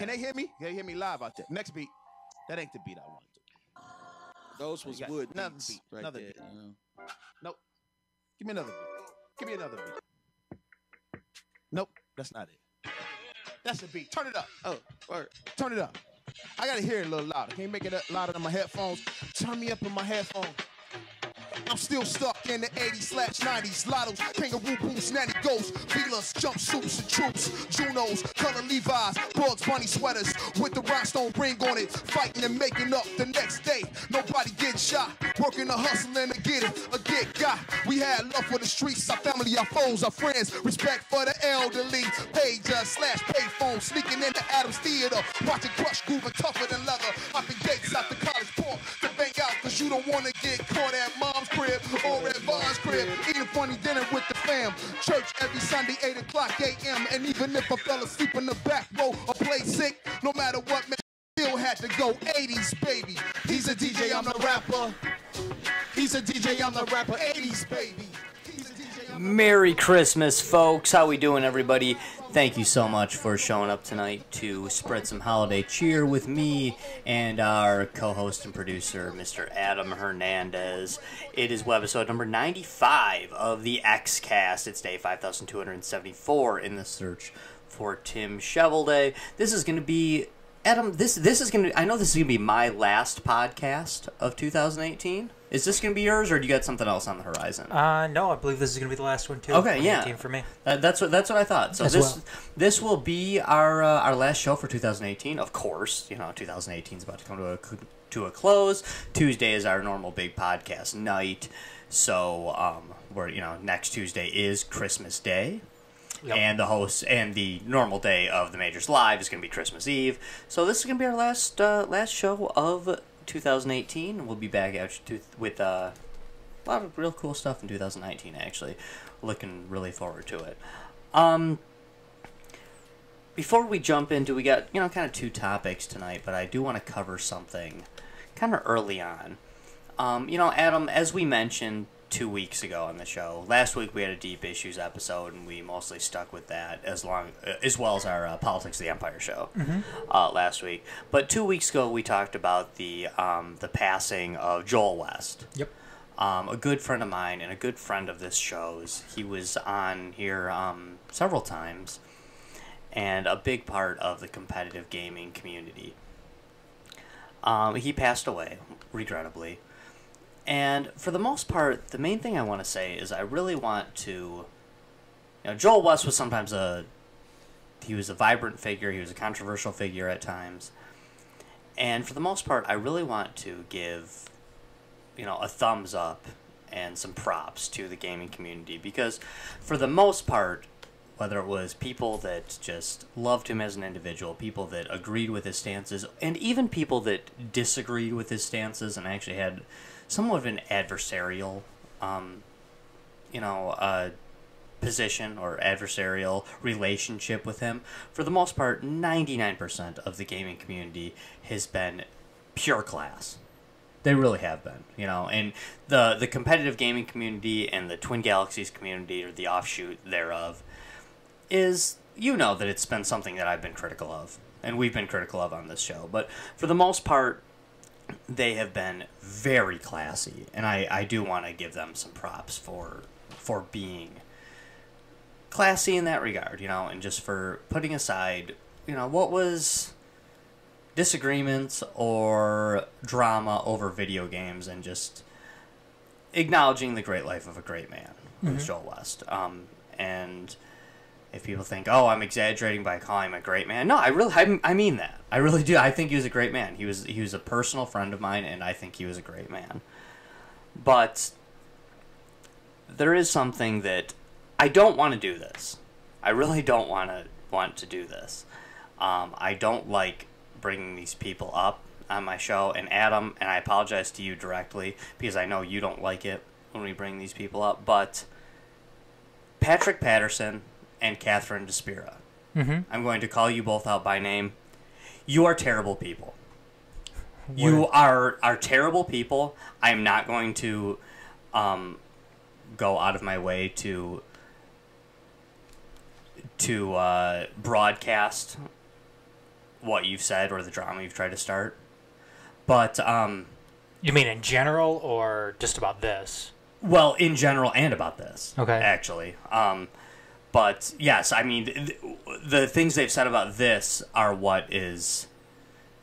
Can they hear me? Can they hear me live out there? Next beat. That ain't the beat I wanted to. Those was wood another beats beat. right Another there. beat. You know? Nope. Give me another beat. Give me another beat. Nope. That's not it. That's the beat. Turn it up. Oh, word. Turn it up. I gotta hear it a little louder. Can you make it louder than my headphones? Turn me up in my headphones. I'm still stuck in the 80s/90s. Lottos, kangaroo boots, nanny ghosts, Velas, jumpsuits and troops, Junos, color Levi's, Bugs Bunny sweaters with the rhinestone ring on it. Fighting and making up the next day. Nobody getting shot. Working or hustling to get it, or get got. We had love for the streets, our family, our foes, our friends. Respect for the elderly. Pager/payphone, sneaking into Adams Theater. Watching Crush grooving tougher than leather. Hopping gates out the college port to bang out, cause you don't wanna get caught at mom's crib or at Vaughn's crib. Eating funny dinner with the fam. Church every Sunday, 8 o'clock a.m. And even if I fell asleep in the back row or played sick, no matter what, man, still had to go 80s, baby. He's a DJ, I'm the rapper. He's a DJ, I'm the rapper. 80s, baby. Merry Christmas, folks. How we doing, everybody? Thank you so much for showing up tonight to spread some holiday cheer with me and our co-host and producer, Mr. Adam Hernandez. It is webisode number 95 of the X-Cast. It's day 5274 in the search for Tim Shovelday. This is going to be, Adam, this is going to, I know this is going to be my last podcast of 2018. Is this going to be yours, or do you got something else on the horizon? No, I believe this is going to be the last one too. Okay, yeah, for me. That's what I thought. So this will be our last show for 2018. Of course, 2018 is about to come to a close. Tuesday is our normal big podcast night, so next Tuesday is Christmas Day. Yep. And the host and the normal day of the Majors Live is going to be Christmas Eve. So this is going to be our last show of 2018. We'll be back with a lot of real cool stuff in 2019, actually. Looking really forward to it. Before we jump into, we got, kind of two topics tonight, but I do want to cover something kind of early on. Adam, as we mentioned 2 weeks ago on the show, last week we had a Deep Issues episode, and we mostly stuck with that as well as our Politics of the Empire show last week. But 2 weeks ago we talked about the passing of Joel West. Yep. A good friend of mine and a good friend of this show's. He was on here several times, and a big part of the competitive gaming community. He passed away, regrettably. And for the most part, the main thing I want to say is I really want to... Joel West was sometimes he was a vibrant figure, he was a controversial figure at times. And for the most part, I really want to give, a thumbs up and some props to the gaming community. Because for the most part, whether it was people that just loved him as an individual, people that agreed with his stances, and even people that disagreed with his stances and actually had somewhat of an adversarial, position or adversarial relationship with him. For the most part, 99% of the gaming community has been pure class. They really have been, and the competitive gaming community and the Twin Galaxies community, or the offshoot thereof, is, that it's been something that I've been critical of, and we've been critical of on this show. But for the most part, they have been very classy, and I do want to give them some props for being classy in that regard, and just for putting aside, what was disagreements or drama over video games, and just acknowledging the great life of a great man, who's Joel West. And if people think, oh, I'm exaggerating by calling him a great man, no, I mean that. I really do. I think he was a great man. He was a personal friend of mine, and I think he was a great man. But there is something that I don't want to do this. I really don't want to do this. I don't like bringing these people up on my show. And Adam, and I apologize to you directly, because I know you don't like it when we bring these people up, but Patrick Patterson and Catherine Despira. I'm going to call you both out by name. You are terrible people. You are terrible people. I am not going to go out of my way to broadcast what you've said or the drama you've tried to start. But You mean in general or just about this? well, in general and about this, Okay. actually. But yes, I mean, the things they've said about this are what is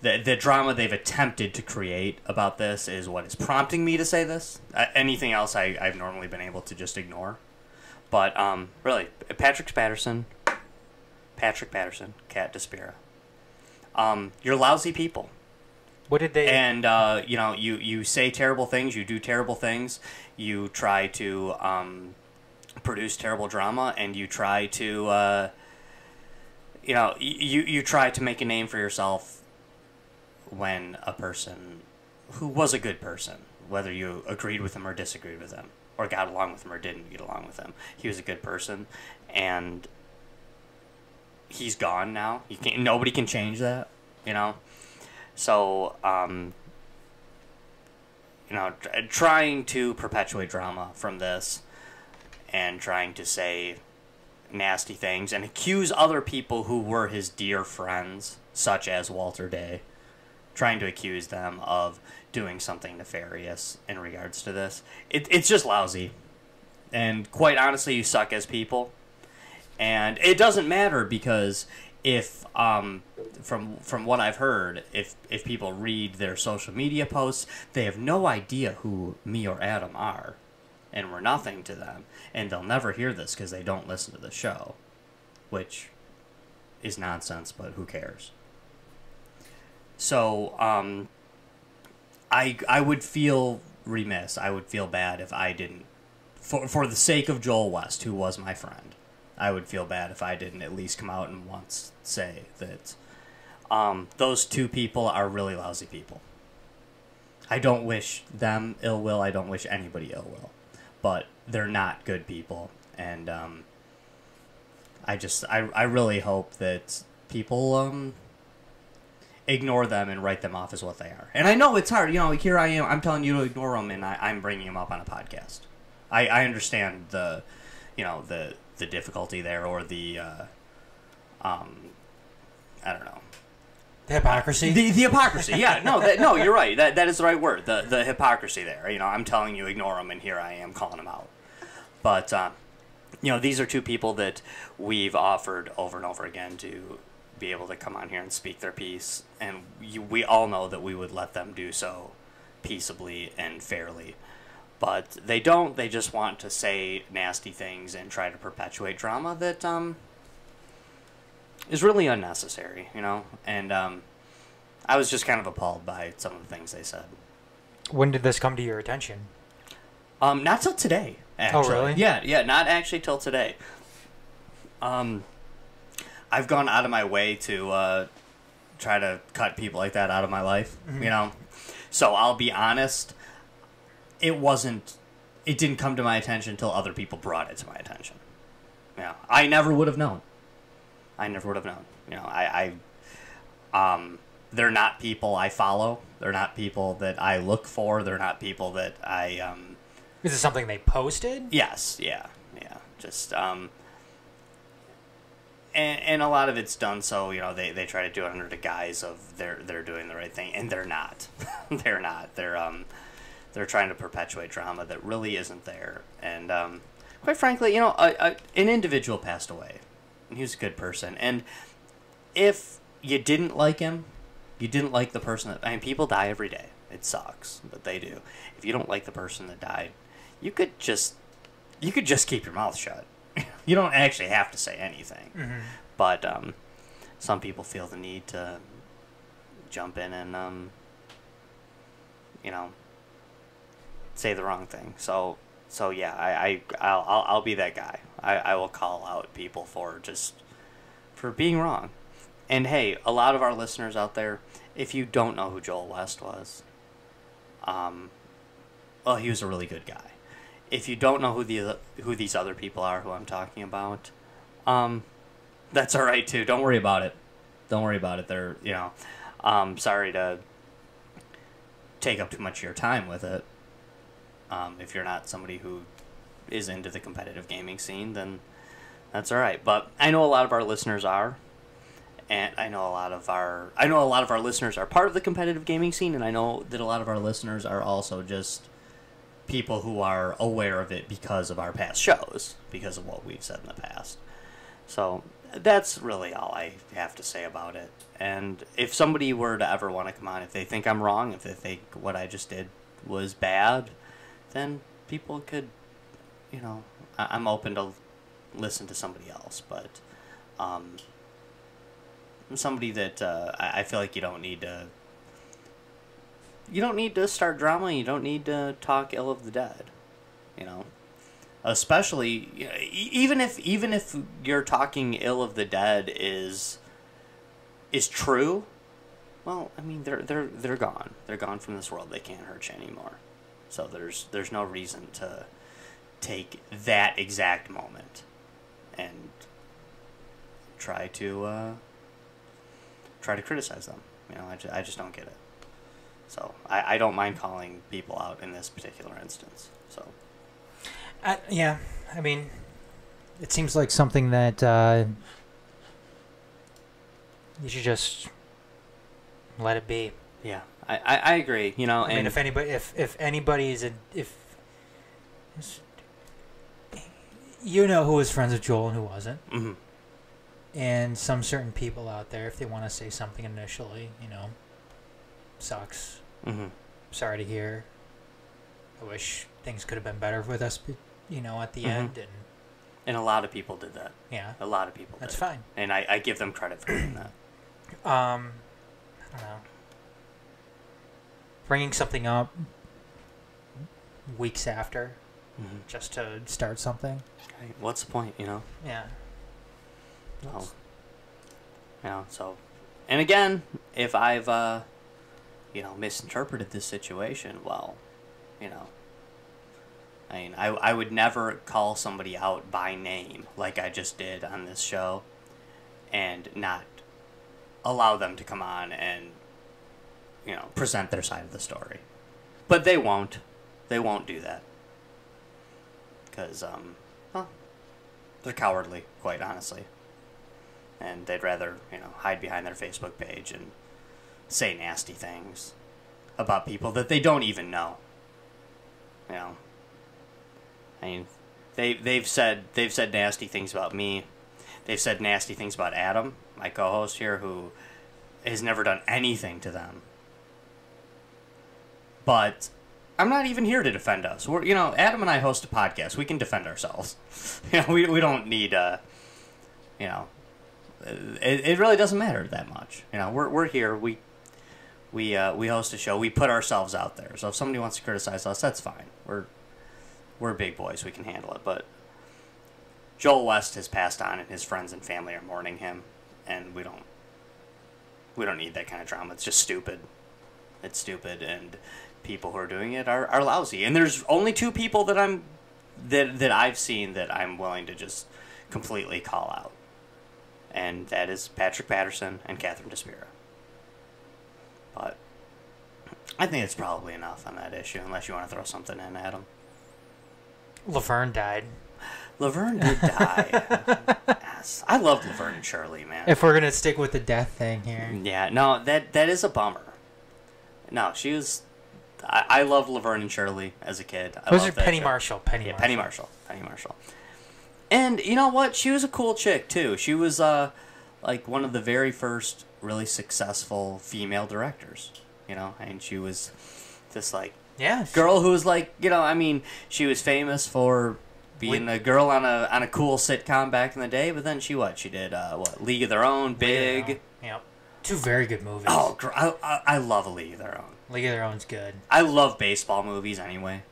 the drama they've attempted to create about this is what is prompting me to say this. Anything else I've normally been able to just ignore. But really, Patrick Patterson, Cat Despera. You're lousy people. What did they... And, you say terrible things, you do terrible things, you try to produce terrible drama, and you try to, you try to make a name for yourself when a person who was a good person, whether you agreed with him or disagreed with him, or got along with him or didn't get along with him, he was a good person, and he's gone now. Nobody can change that, So, trying to perpetuate drama from this and trying to say nasty things and accuse other people who were his dear friends, such as Walter Day, trying to accuse them of doing something nefarious in regards to this. It's just lousy. And quite honestly, you suck as people. And it doesn't matter because if from what I've heard, if people read their social media posts, they have no idea who me or Adam are, and we're nothing to them, and they'll never hear this because they don't listen to the show, which is nonsense, but who cares? So I would feel remiss, I would feel bad if I didn't, for the sake of Joel West, who was my friend, I would feel bad if I didn't at least come out and once say that those two people are really lousy people. I don't wish them ill will. I don't wish anybody ill will. But they're not good people. And I really hope that people ignore them and write them off as what they are. And I know it's hard. Here I am. I'm telling you to ignore them, and I'm bringing them up on a podcast. I understand the difficulty there, or the I don't know. The hypocrisy? The hypocrisy, yeah. No, you're right. That is the right word. The hypocrisy there. I'm telling you, ignore them, and here I am calling them out. But, these are two people that we've offered over and over again to be able to come on here and speak their piece, and we all know that we would let them do so peaceably and fairly. But they don't. They just want to say nasty things and try to perpetuate drama that is really unnecessary, And I was just kind of appalled by some of the things they said. When did this come to your attention? Not till today, actually. Oh, really? Yeah, not actually till today. I've gone out of my way to try to cut people like that out of my life, So I'll be honest, it didn't come to my attention until other people brought it to my attention. I never would have known. They're not people I follow. They're not people that I look for. They're not people that I, Is it something they posted? Yes, yeah. Just, and a lot of it's done so, they try to do it under the guise of they're doing the right thing, and they're not. They're not. They're trying to perpetuate drama that really isn't there. And, quite frankly, an individual passed away. And he was a good person. And if you didn't like him, you didn't like the person people die every day. It sucks, but they do. If you don't like the person that died, you could just keep your mouth shut. You don't actually have to say anything. Mm-hmm. But some people feel the need to jump in and say the wrong thing. So yeah, I'll be that guy. I will call out people for being wrong. And hey, a lot of our listeners out there, if you don't know who Joel West was, he was a really good guy. If you don't know who these other people are who I'm talking about, that's all right too. Don't worry about it. They're sorry to take up too much of your time with it. If you're not somebody who is into the competitive gaming scene, then that's all right. But I know a lot of our listeners are, And I know a lot of our listeners are part of the competitive gaming scene, and I know that a lot of our listeners are also just people who are aware of it because of our past shows, because of what we've said in the past. So that's really all I have to say about it. And if somebody were to ever want to come on, if they think I'm wrong, if they think what I just did was bad, then people could, I'm open to listen to somebody else. But I'm somebody that I feel like you don't need to start drama. You don't need to talk ill of the dead, especially even if you're talking ill of the dead is true. Well, I mean, they're gone. They're gone from this world. They can't hurt you anymore. So there's no reason to take that exact moment and try to criticize them. I just don't get it. So I don't mind calling people out in this particular instance. So yeah, I mean, it seems like something that you should just let it be. Yeah, I agree. I mean, if anybody's who was friends with Joel and who wasn't. Mm-hmm. And some certain people out there, if they want to say something initially, sucks. Mm-hmm. Sorry to hear. I wish things could have been better with us, at the mm-hmm. end. And a lot of people did that. Yeah. A lot of people That's did. fine. And I give them credit for doing that. I don't know. Bringing something up weeks after mm-hmm. just to start something. Okay. What's the point, Yeah. Oh. So, and again, if I've, misinterpreted this situation, well, I mean, I would never call somebody out by name like I just did on this show and not allow them to come on and, present their side of the story. But they won't. They won't do that. Because, they're cowardly, quite honestly. And they'd rather, hide behind their Facebook page and say nasty things about people that they don't even know. I mean, they've said nasty things about me. They've said nasty things about Adam, my co-host here, who has never done anything to them. But I'm not even here to defend us. We're, Adam and I host a podcast. We can defend ourselves. We don't need, it really doesn't matter that much. We're here. We host a show. We put ourselves out there. So if somebody wants to criticize us, that's fine. We're big boys. We can handle it. But Joel West has passed on, and his friends and family are mourning him, and we don't need that kind of drama. It's just stupid. It's stupid, and people who are doing it are lousy. And there's only two people that I've seen that I'm willing to just completely call out. And that is Patrick Patterson and Catherine Despira. But I think it's probably enough on that issue, unless you want to throw something in, Adam. Laverne died. Laverne did die. Yes. I loved Laverne and Shirley, man. If we're going to stick with the death thing here. Yeah, no, that is a bummer. No, she was... I loved Laverne and Shirley as a kid. Was it Penny Marshall? Penny Marshall. And you know what? She was a cool chick, too. She was, like, one of the very first really successful female directors. And she was this, like, girl who was, like, she was famous for being a girl on a cool sitcom back in the day, but then she did, League of Their Own, Big. Yep. Two very good movies. Oh, I love A League of Their Own. League of Their Own's good. I love baseball movies anyway.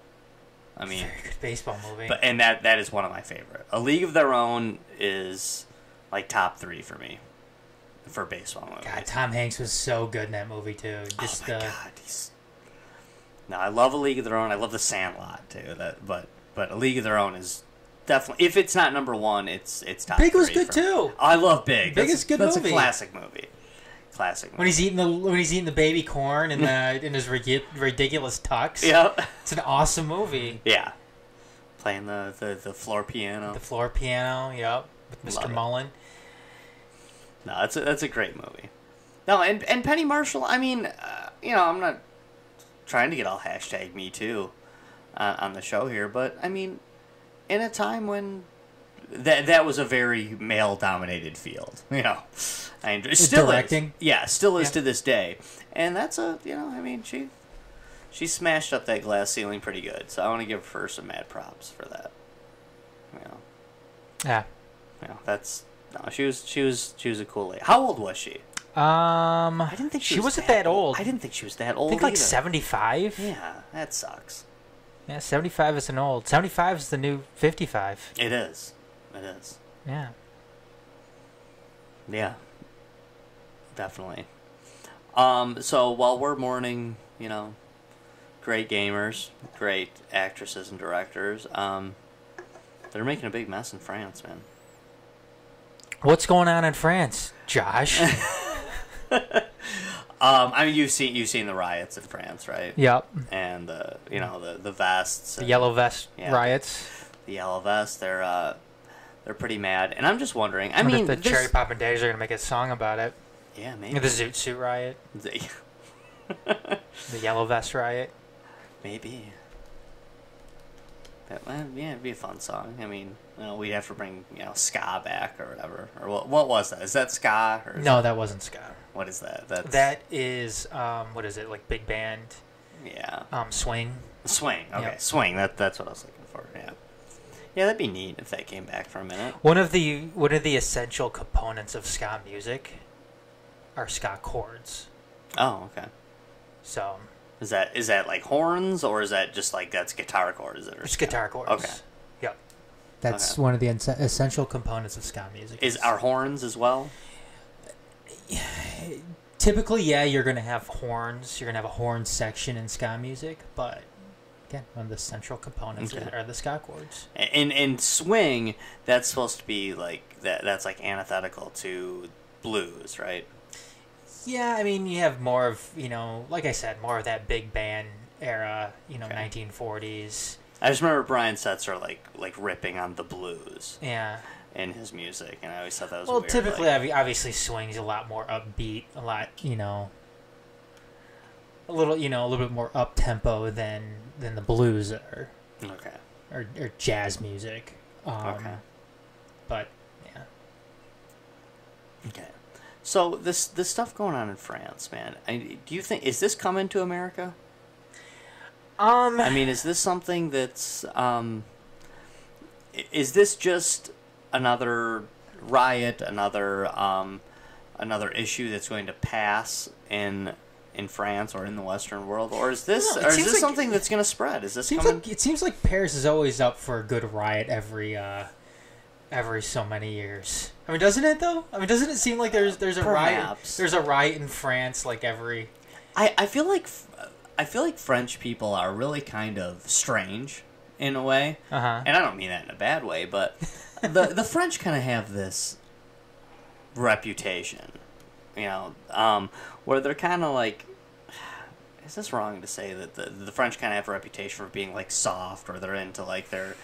I mean, very good baseball movie. And that is one of my favorite. A League of Their Own is like top 3 for me for baseball movies. God, Tom Hanks was so good in that movie too. Just, God, no, I love A League of Their Own. I love The Sandlot too. But A League of Their Own is definitely, if it's not number 1, it's top 3. Big was good too. I love Big. Big is good movie. That's a classic movie. When he's eating the baby corn in his ridiculous tux. Yep. It's an awesome movie. Yeah. Playing the floor piano. The floor piano, yep. With Mr. Mullen. No, that's a great movie. No, and Penny Marshall. I mean, I'm not trying to get all hashtag Me Too on the show here, but I mean, in a time when that was a very male dominated field, still directing. Still is to this day, and that's she smashed up that glass ceiling pretty good. So I want to give her some mad props for that. Yeah. She was a cool lady. How old was she? I didn't think she wasn't that old. I didn't think she was that old. I think like either. 75. Yeah, that sucks. Yeah, 75 isn't old. 75 is the new 55. It is. Yeah. Yeah. Definitely. So while we're mourning, great gamers, great actresses and directors, they're making a big mess in France, man. What's going on in France, Josh? You've seen the riots in France, right? Yep. And the vests, The yellow vest yeah, riots. The yellow vests, they're pretty mad, and I'm just wondering. I wonder mean, if the Cherry Poppin' Daddies are gonna make a song about it. Yeah, maybe. The Zoot Suit riot. The yellow vest riot. Maybe. It'd be a fun song. I mean, we'd have to bring ska back or whatever. Or what was that? Is that ska? Or No, that wasn't ska. What is that? That is what is it, like big band? Yeah. Swing. Swing. Okay, Yep. swing. That's what I was looking for. Yeah. Yeah, that'd be neat if that came back for a minute. One of the essential components of ska music are ska chords. Oh, okay. So. Is that like horns, or is that just like that's guitar chords? It's guitar chords. Okay. Yep. That's one of the essential components of ska music. Is our horns as well? Typically, yeah, you're going to have horns. You're going to have a horn section in ska music, but again, one of the central components are the ska chords. And swing, that's supposed to be like that's like antithetical to blues, right? Yeah, I mean, you have more of, like I said, more of that big band era, 1940s. I just remember Brian Setzer like ripping on the blues. Yeah. In his music, and I always thought that was well, weird. Typically, obviously, swing's a lot more upbeat, a lot, a little bit more up tempo than the blues are. Okay. Or jazz music. Okay. But yeah. Okay. So this stuff going on in France, man. Do you think is this coming to America? I mean, is this something that's is this just another riot, another issue that's going to pass in France or in the Western world, or is this something that's going to spread? Is this coming? It seems like Paris is always up for a good riot every so many years. I mean, doesn't it though? I mean, doesn't it seem like there's a riot? There's a riot in France like every. I feel like French people are really kind of strange in a way, and I don't mean that in a bad way, but the French kind of have this reputation, where they're kind of like. Is this wrong to say that the French kind of have a reputation for being like soft, or they're into like their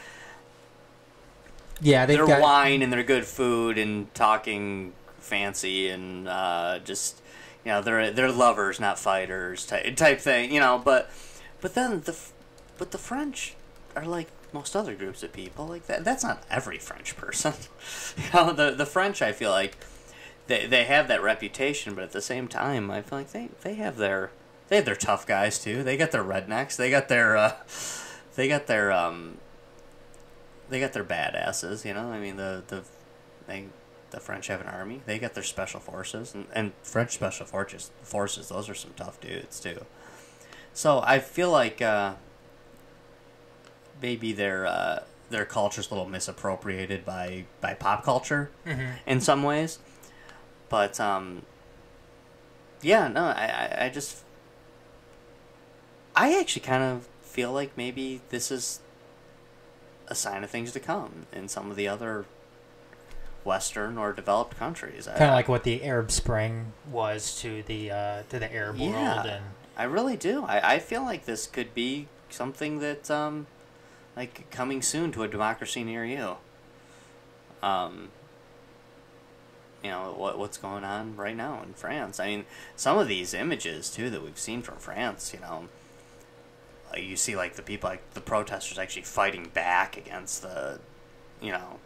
wine and their good food and talking fancy and just they're lovers not fighters type thing, but then the French are like most other groups of people like that's not every French person. The French, I feel like they have that reputation, but at the same time I feel like they have their tough guys too. They got their rednecks. They got their badasses. I mean the French have an army. They got their special forces and French special forces. Those are some tough dudes too. So I feel like maybe their culture's a little misappropriated by pop culture in some ways. But I actually kind of feel like maybe this is a sign of things to come in some of the other Western or developed countries. Kind of like what the Arab Spring was to the Arab world. And I really do. I feel like this could be something that like coming soon to a democracy near you. what's going on right now in France. I mean, some of these images too that we've seen from France, you see like the people, like the protesters actually fighting back against the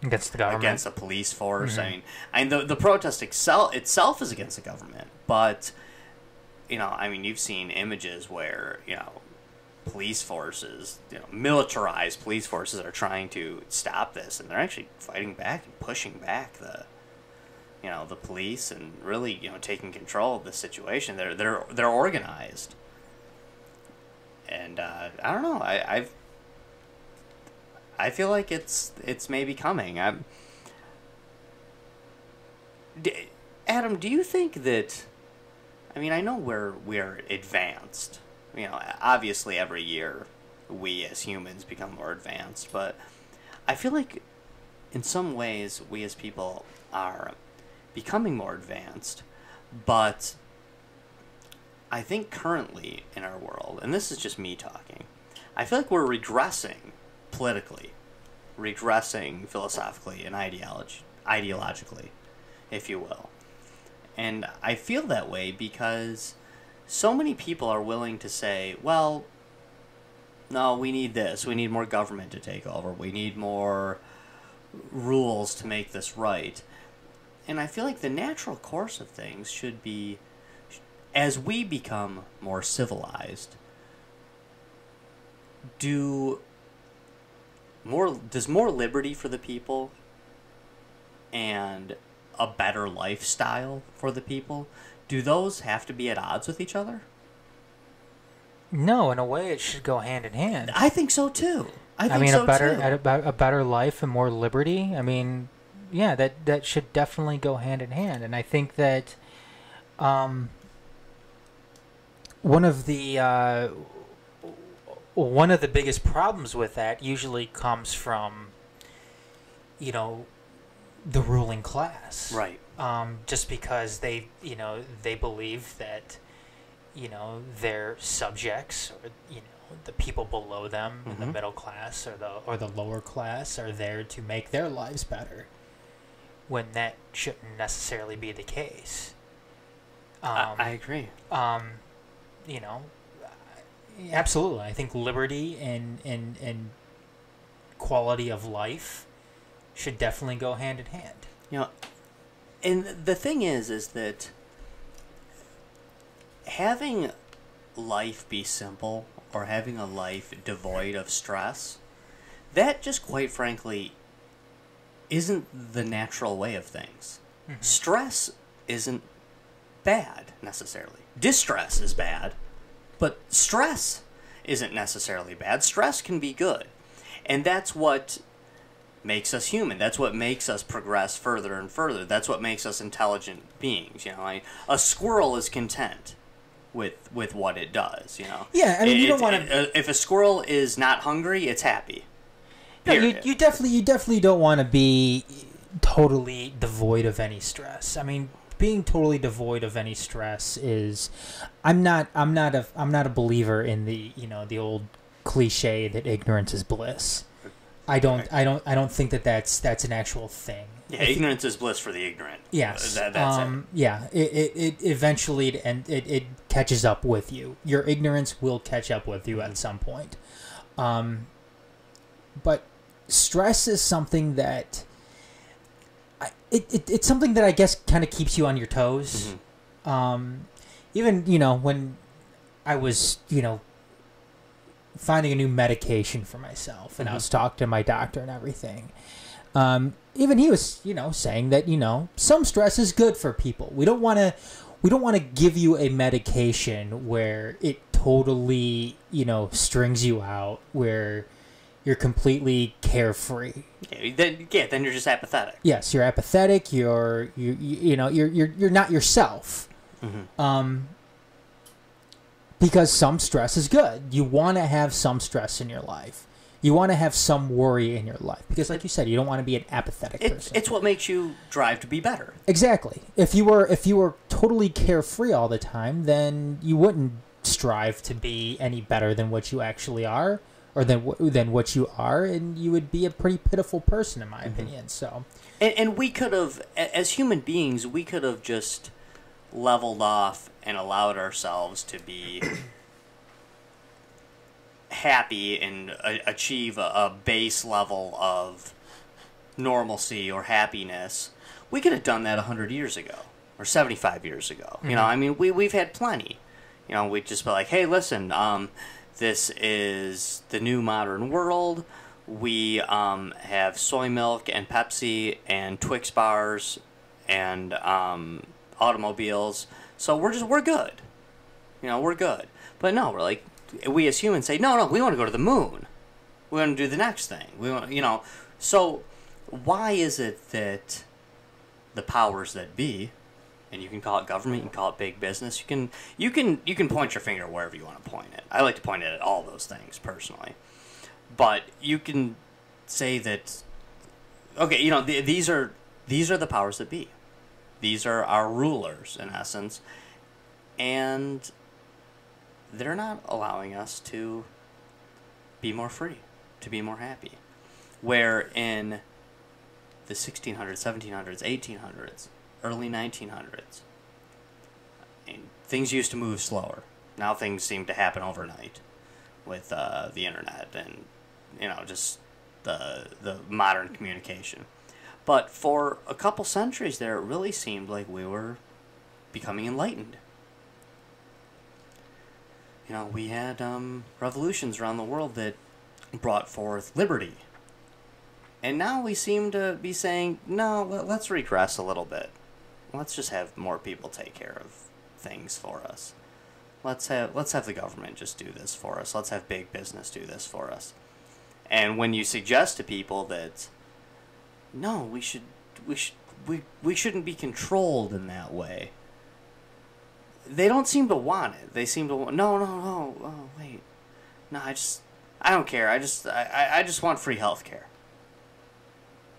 against the government, against the police force. I mean the protest itself is against the government, but you've seen images where police forces, militarized police forces are trying to stop this, and they're actually fighting back and pushing back the police and really taking control of the situation. They're organized, and I don't know. I feel like it's maybe coming. Adam, do you think that? I mean, I know we're advanced. Obviously every year we as humans become more advanced, but I feel like in some ways we as people are becoming more advanced, but I think currently in our world, and this is just me talking, I feel like we're regressing politically, regressing philosophically and ideologically, if you will. And I feel that way because so many people are willing to say, well, no, we need this. We need more government to take over. We need more rules to make this right. And I feel like the natural course of things should be, as we become more civilized, does more liberty for the people and a better lifestyle for the people, do those have to be at odds with each other? No, in a way it should go hand in hand. I think so too. I mean, a better life and more liberty. I mean, yeah, that should definitely go hand in hand. And I think that one of the biggest problems with that usually comes from the ruling class, right? Just because they believe that their subjects, or the people below them, in the middle class or the lower class, are there to make their lives better, when that shouldn't necessarily be the case. I agree. Absolutely. I think liberty and quality of life should definitely go hand in hand. And the thing is that having life be simple, or having a life devoid of stress, that just quite frankly isn't the natural way of things. Mm-hmm. Stress isn't bad necessarily. Distress is bad, but stress isn't necessarily bad. Stress can be good. And that's what makes us human. That's what makes us progress further and further. That's what makes us intelligent beings. A squirrel is content with what it does. Yeah, I mean, you don't want to. If a squirrel is not hungry, it's happy. No, you definitely don't want to be totally devoid of any stress. I mean, being totally devoid of any stress is. I'm not a believer in the old cliche that ignorance is bliss. I don't think that's an actual thing. Yeah, ignorance is bliss for the ignorant. Yes. That's it. Yeah, it eventually it catches up with you. Your ignorance will catch up with you at some point. But stress is something that it's something that I guess kind of keeps you on your toes. Mm-hmm. Even when I was finding a new medication for myself, and I was talking to my doctor and everything. Even he was, saying that some stress is good for people. We don't want to give you a medication where it totally strings you out, where you're completely carefree. Then you're just apathetic. Yes, you're apathetic. You're not yourself. Mm-hmm. Because some stress is good. You want to have some stress in your life. You want to have some worry in your life. Because like you said, you don't want to be an apathetic person. It's what makes you drive to be better. Exactly. If you were totally carefree all the time, then you wouldn't strive to be any better than what you actually are. or than what you are, and you would be a pretty pitiful person, in my opinion. So, and we could have, as human beings, we could have just leveled off and allowed ourselves to be happy and achieve a base level of normalcy or happiness. We could have done that 100 years ago or 75 years ago. You know, I mean, we've had plenty. You know, we'd just be like, hey, listen, this is the new modern world. We have soy milk and Pepsi and Twix bars and automobiles. So we're good. You know, we're good. But no, we're like, we as humans say, no, we want to go to the moon. We want to do the next thing. We want, you know. So why is it that the powers that be, and you can call it government, you can call it big business, you can point your finger wherever you want to point it. I like to point it at all those things personally, but you can say that, okay, you know, these are the powers that be. These are our rulers in essence, and they're not allowing us to be more free, to be more happy. Where in the 1600s, 1700s, 1800s, early 1900s, things used to move slower. Now things seem to happen overnight with the internet and, you know, just the modern communication. But for a couple centuries there, it really seemed like we were becoming enlightened. You know, we had revolutions around the world that brought forth liberty. And now we seem to be saying, no, let's regress a little bit. Let's just have more people take care of things for us. Let's have the government just do this for us. Let's have big business do this for us. And when you suggest to people that, no, we shouldn't be controlled in that way, they don't seem to want it. They seem to want, no, oh, wait. No, I don't care. I just want free health care.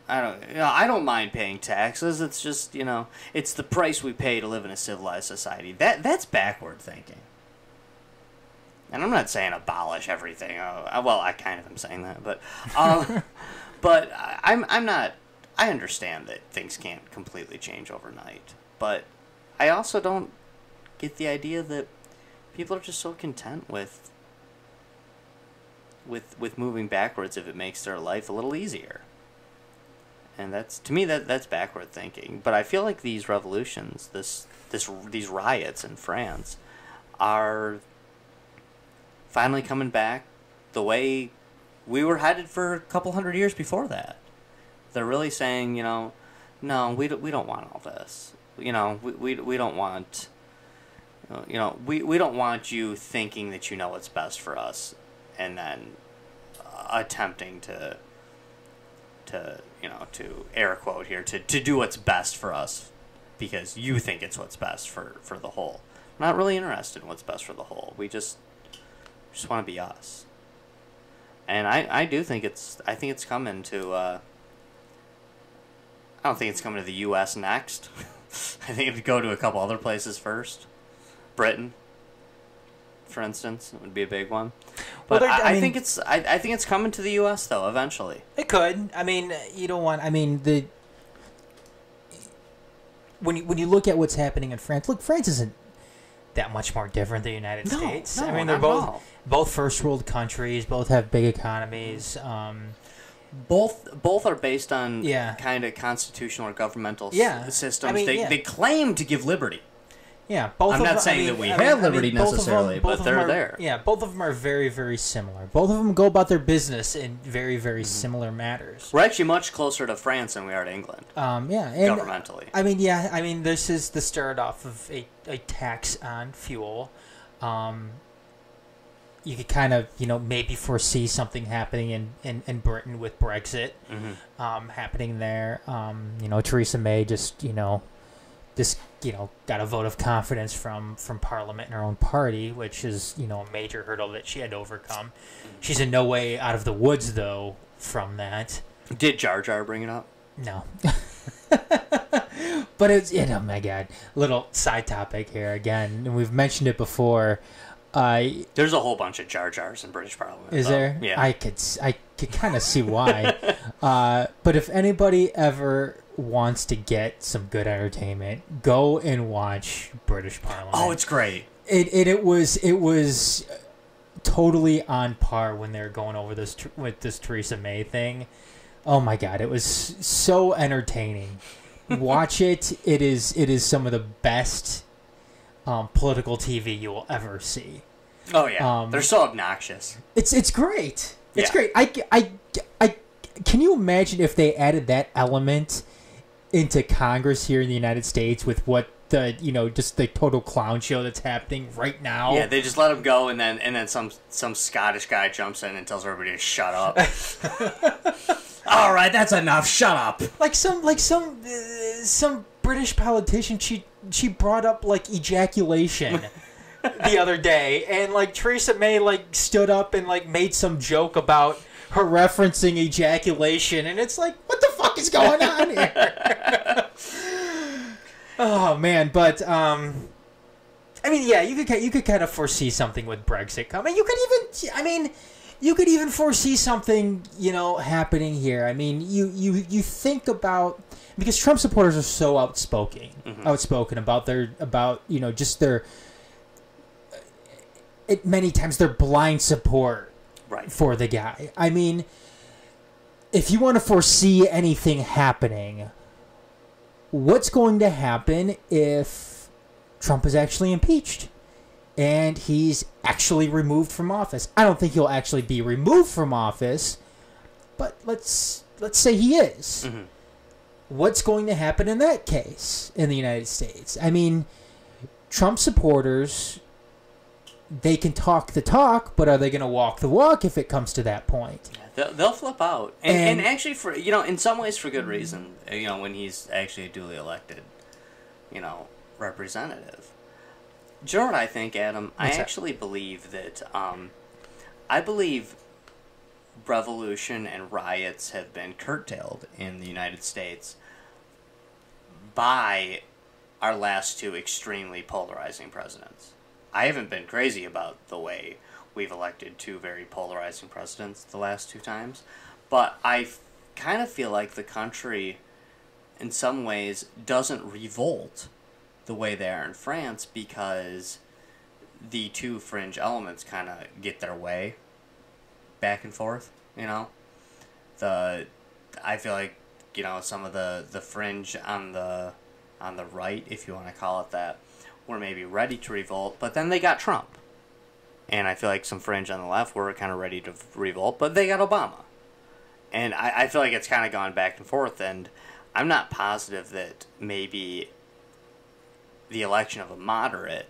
I don't mind paying taxes. It's just, you know, it's the price we pay to live in a civilized society. That's backward thinking. And I'm not saying abolish everything. Well, I kind of am saying that, but but I'm not. I understand that things can't completely change overnight, but I also don't get the idea that people are just so content with moving backwards if it makes their life a little easier. And that's, to me, that's backward thinking. But I feel like these revolutions, these riots in France, are finally coming back the way we were headed for a couple hundred years before that. They're really saying, you know, no, we don't want all this. You know, we don't want, you know, we don't want you thinking that you know what's best for us, and then attempting to you know, to air quote here, to do what's best for us because you think it's what's best for the whole. We're not really interested in what's best for the whole. We just want to be us. And I think it's coming to I don't think it's coming to the US next. I think it'd go to a couple other places first. Britain, for instance, would be a big one. But well, I think it's coming to the U.S. though eventually. It could. I mean, you don't want. I mean, when you look at what's happening in France, look, France isn't that much more different than the United States. No, I mean, they're both first world countries. Both have big economies. Both are based on kind of constitutional or governmental systems. I mean, they claim to give liberty. Yeah, both. I'm not saying that we have liberty necessarily, but they're there. Yeah, both of them are very, very similar. Both of them go about their business in very, very similar matters. We're actually much closer to France than we are to England. And governmentally. I mean, this is the start off of a tax on fuel. You could kind of, you know, maybe foresee something happening in Britain with Brexit happening there. You know, Theresa May just got a vote of confidence from Parliament in her own party, which is, you know, a major hurdle that she had to overcome. She's in no way out of the woods, though, from that. Did Jar Jar bring it up? No. But it's, oh my God, little side topic here again, and we've mentioned it before. There's a whole bunch of Jar Jars in British Parliament. Is there? Yeah. I could kind of see why. But if anybody ever wants to get some good entertainment, go and watch British Parliament. Oh, it's great. It was totally on par when they were going over this with this Theresa May thing. Oh my God, it was so entertaining. Watch it. It is some of the best political TV you will ever see. Oh yeah, they're so obnoxious. It's great. It's Yeah. great. I can you imagine if they added that element into Congress here in the United States with what the just the total clown show that's happening right now? Yeah, they just let him go, and then some Scottish guy jumps in and tells everybody to shut up. All right, that's enough. Shut up. Some British politician. She brought up like ejaculation the other day, and like Theresa May like stood up and like made some joke about her referencing ejaculation, and it's like, what the fuck is going on here? Oh man, but I mean, yeah, you could kind of foresee something with Brexit coming. You could even foresee something, happening here. I mean, you think about, because Trump supporters are so outspoken about just their many times their blind support for the guy. I mean, if you want to foresee anything happening, what's going to happen if Trump is actually impeached and he's actually removed from office? I don't think he'll actually be removed from office, but let's say he is. Mm-hmm. What's going to happen in that case in the United States? I mean, Trump supporters, they can talk the talk, but are they going to walk the walk if it comes to that point? They'll flip out, and actually, for in some ways for good reason. When he's actually a duly elected, representative. Do you know what I think, Adam? I actually believe that I believe revolution and riots have been curtailed in the United States by our last two extremely polarizing presidents. I haven't been crazy about the way we've elected two very polarizing presidents the last two times, but I kind of feel like the country, in some ways, doesn't revolt the way they are in France because the two fringe elements kind of get their way back and forth, I feel like, some of the fringe on the right, if you want to call it that, were maybe ready to revolt, but then they got Trump. And I feel like some fringe on the left were kind of ready to revolt, but they got Obama. And I feel like it's kind of gone back and forth, and I'm not positive that maybe the election of a moderate,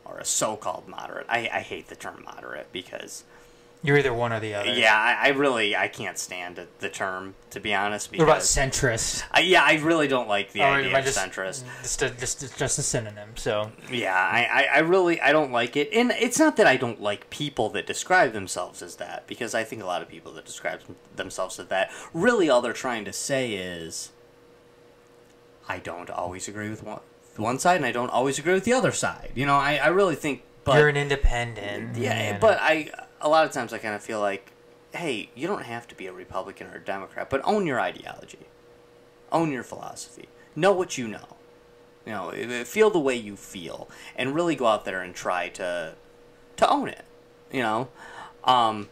or a so-called moderate, I hate the term moderate because you're either one or the other. Yeah, I can't stand the term, to be honest. What about centrist? I really don't like the idea of centrist. Just a synonym, so. Yeah, I don't like it. And it's not that I don't like people that describe themselves as that, because I think a lot of people that describe themselves as that, really all they're trying to say is, I don't always agree with one side, and I don't always agree with the other side. I really think... But, you're an independent. Yeah, but a lot of times I kind of feel like, hey, you don't have to be a Republican or a Democrat, but own your ideology. Own your philosophy. Know what you know. Feel the way you feel, and really go out there and try to own it. And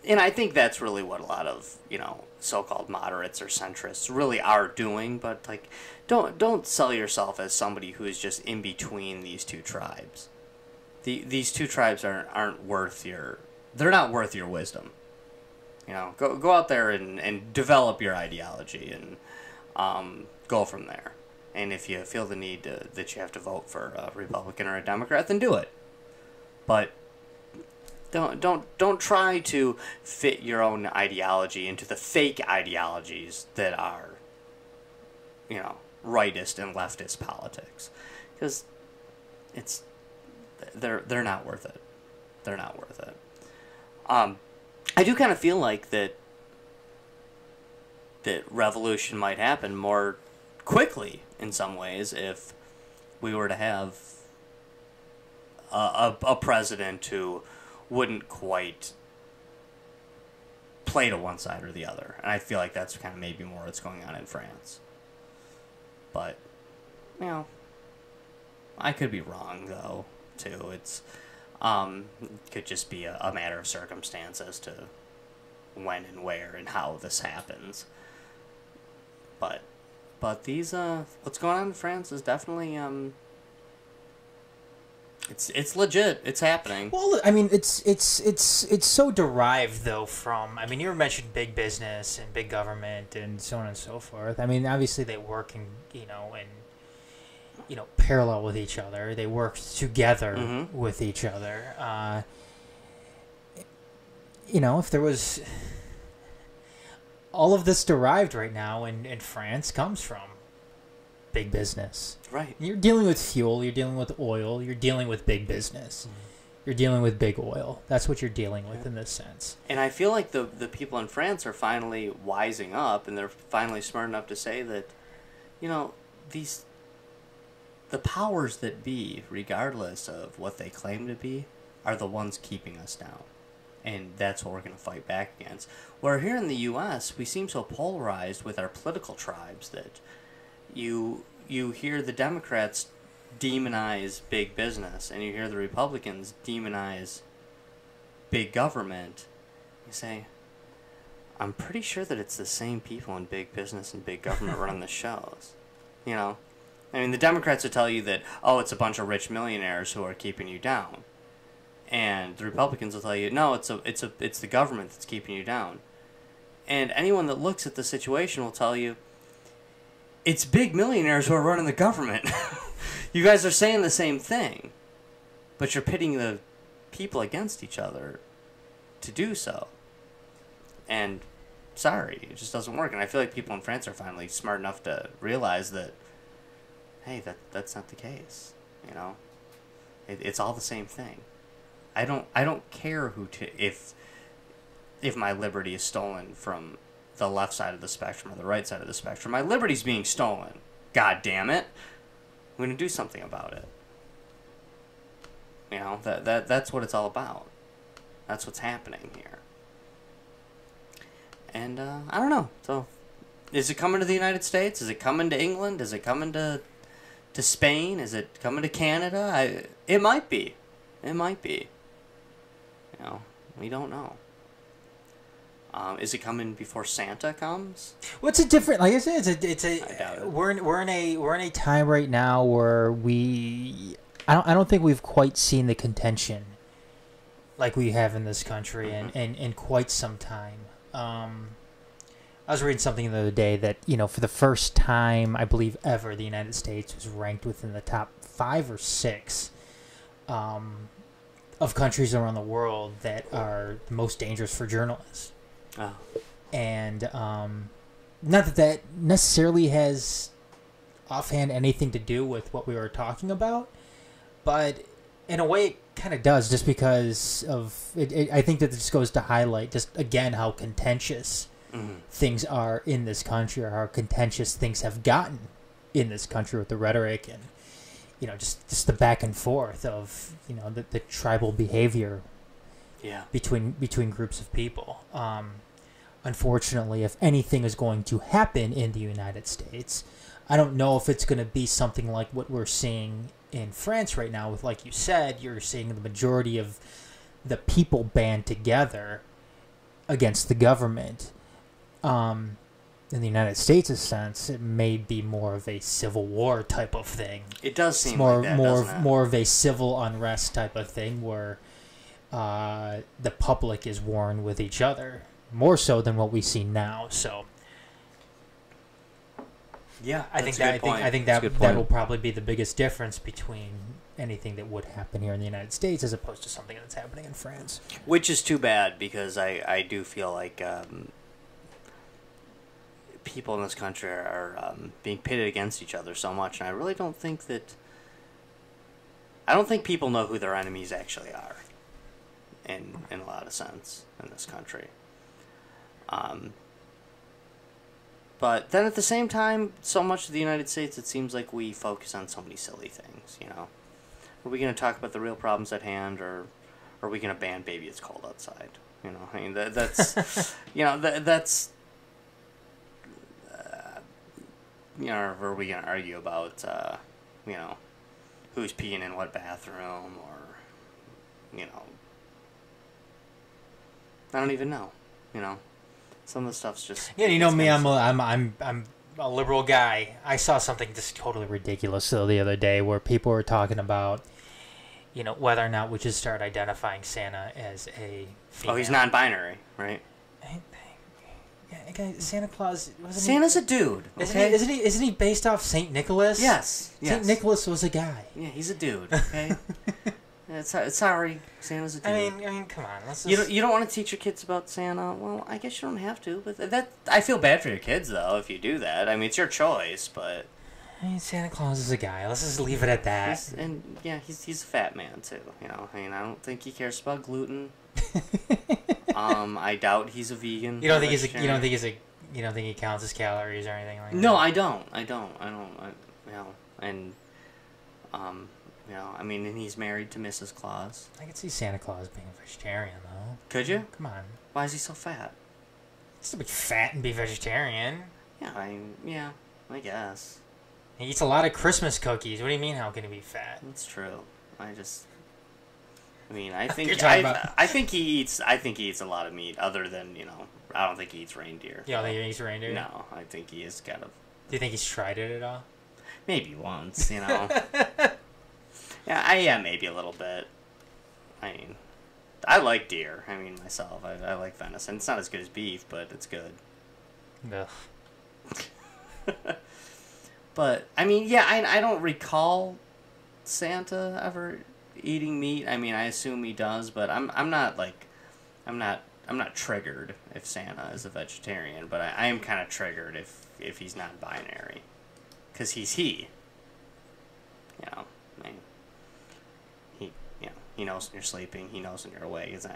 I think that's really what a lot of, so-called moderates or centrists really are doing, but like, don't sell yourself as somebody who is just in between these two tribes. These two tribes aren't worth they're not worth your wisdom. Go out there and develop your ideology and go from there. And if you feel the need that you have to vote for a Republican or a Democrat, then do it. But don't try to fit your own ideology into the fake ideologies that are, rightist and leftist politics, because they're not worth it. They're not worth it. I do kind of feel like that revolution might happen more quickly in some ways if we were to have a president who wouldn't quite play to one side or the other. And I feel like that's kind of maybe more what's going on in France. But, you know, I could be wrong, though, too. It could just be a matter of circumstance as to when and where and how this happens. But these, what's going on in France is definitely, it's legit. It's happening. Well, I mean, it's so derived though from. I mean, you mentioned big business and big government and so on and so forth. I mean, obviously they work in parallel with each other. They work together with each other. If there was all of this derived right now in France comes from big business. Right. You're dealing with fuel, you're dealing with oil, you're dealing with big business. You're dealing with big oil. That's what you're dealing with in this sense. And I feel like the people in France are finally wising up, and they're finally smart enough to say that, the powers that be, regardless of what they claim to be, are the ones keeping us down. And that's what we're going to fight back against. Where here in the U.S., we seem so polarized with our political tribes that you hear the Democrats demonize big business, and you hear the Republicans demonize big government. You say, I'm pretty sure that it's the same people in big business and big government running the shows. I mean, the Democrats will tell you that, it's a bunch of rich millionaires who are keeping you down. And the Republicans will tell you, no, it's the government that's keeping you down. And anyone that looks at the situation will tell you, it's big millionaires who are running the government. You guys are saying the same thing, but you're pitting the people against each other to do so. And sorry, it just doesn't work. And I feel like people in France are finally smart enough to realize that, hey, that's not the case. It's all the same thing. I don't care if my liberty is stolen from the left side of the spectrum or the right side of the spectrum. My liberty's being stolen. God damn it. I'm going to do something about it. That's what it's all about. That's what's happening here. And I don't know. So, is it coming to the United States? Is it coming to England? Is it coming to Spain? Is it coming to Canada? It might be. It might be. We don't know. Is it coming before Santa comes? What's it different? Like I said, I doubt it. we're in a time right now where I don't think we've quite seen the contention like we have in this country in quite some time. I was reading something the other day that for the first time I believe ever the United States was ranked within the top 5 or 6 of countries around the world that are the most dangerous for journalists. Oh. And not that necessarily has offhand anything to do with what we were talking about, but in a way it kind of does, just because of it. I think that this goes to highlight just again how contentious things are in this country, or how contentious things have gotten in this country with the rhetoric and just the back and forth of the tribal behavior between groups of people. Unfortunately, if anything is going to happen in the United States, I don't know if it's going to be something like what we're seeing in France right now with, like you said, you're seeing the majority of the people band together against the government. In the United States' sense, it may be more of a civil war type of thing. It does seem like that, doesn't it? More of a civil unrest type of thing where the public is warring with each other. More so than what we see now. So, yeah, I think that will probably be the biggest difference between anything that would happen here in the United States as opposed to something that's happening in France. Which is too bad, because I do feel like people in this country are being pitted against each other so much, and I really don't think that. I don't think people know who their enemies actually are. In a lot of sense in this country. But then at the same time, so much of the United States, it seems like we focus on so many silly things, Are we going to talk about the real problems at hand, or are we going to ban Baby It's Cold Outside? You know, I mean, that's, you know, that's, you know, or are we going to argue about, you know, who's peeing in what bathroom, or, you know, I don't even know, you know. Some of the stuff's just... Yeah, you know me, I'm a liberal guy. I saw something just totally ridiculous though the other day where people were talking about, you know, whether or not we should start identifying Santa as a female. Oh, he's non-binary, right? Yeah, Santa Claus wasn't Santa's a dude. Okay? Isn't he based off Saint Nicholas? Yes. Saint Nicholas was a guy. Yeah, he's a dude. Okay. Sorry, Santa's a dude. I mean, come on. You don't want to teach your kids about Santa? Well, I guess you don't have to. But that I feel bad for your kids though if you do that. I mean, it's your choice, but. I mean, Santa Claus is a guy. Let's just leave it at that. He's a fat man too. You know, I mean, I don't think he cares about gluten. I doubt he's a vegan. You don't think he counts his calories or anything like that? No, I don't. You know, and you know, I mean, and he's married to Mrs. Claus. I could see Santa Claus being a vegetarian though. Could you? Come on. Why is he so fat? He's to be fat and be vegetarian. Yeah, I guess. He eats a lot of Christmas cookies. What do you mean? How can he be fat? That's true. I mean, I think I think he eats a lot of meat. Other than, you know, I don't think he eats reindeer. You don't think he eats reindeer? No, I think he is kind of. Do you think he's tried it at all? Maybe once, you know. Yeah, maybe a little bit. I mean, I like deer. I mean, myself, I like venison. It's not as good as beef, but it's good. Ugh. But I mean, yeah, I don't recall Santa ever eating meat. I mean, I assume he does, but I'm not triggered if Santa is a vegetarian, but I am kind of triggered if he's not binary, because he's he. You know, I mean, he knows when you're sleeping. He knows when you're awake. It's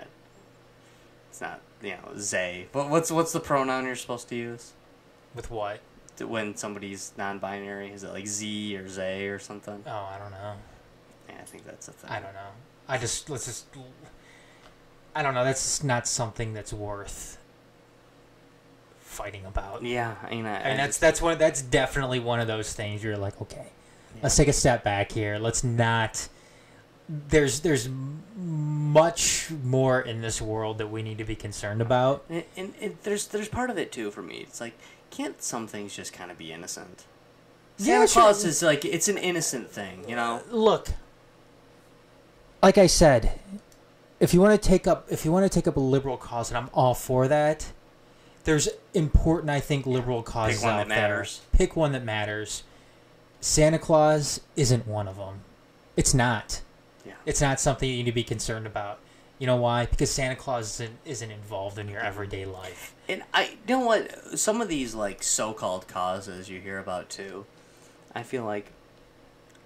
not you know, they. What's the pronoun you're supposed to use? With what? When somebody's non-binary, is it like Z or Zay or something? Oh, I don't know. Yeah, I think that's a thing. I don't know. I don't know. That's just not something that's worth fighting about. Yeah, I mean, that's definitely one of those things you're like, okay, let's take a step back here. Let's not. There's much more in this world that we need to be concerned about. And there's part of it too for me. It's like, can't some things just kind of be innocent? Santa Claus is like, it's an innocent thing, you know. Look, like I said, if you want to take up a liberal cause, and I'm all for that. There's important, I think, liberal causes out there. Pick one that matters. Santa Claus isn't one of them. It's not. Yeah. It's not something you need to be concerned about. You know why? Because Santa Claus isn't involved in your everyday life. And you know what? Some of these like so-called causes you hear about too, I feel like,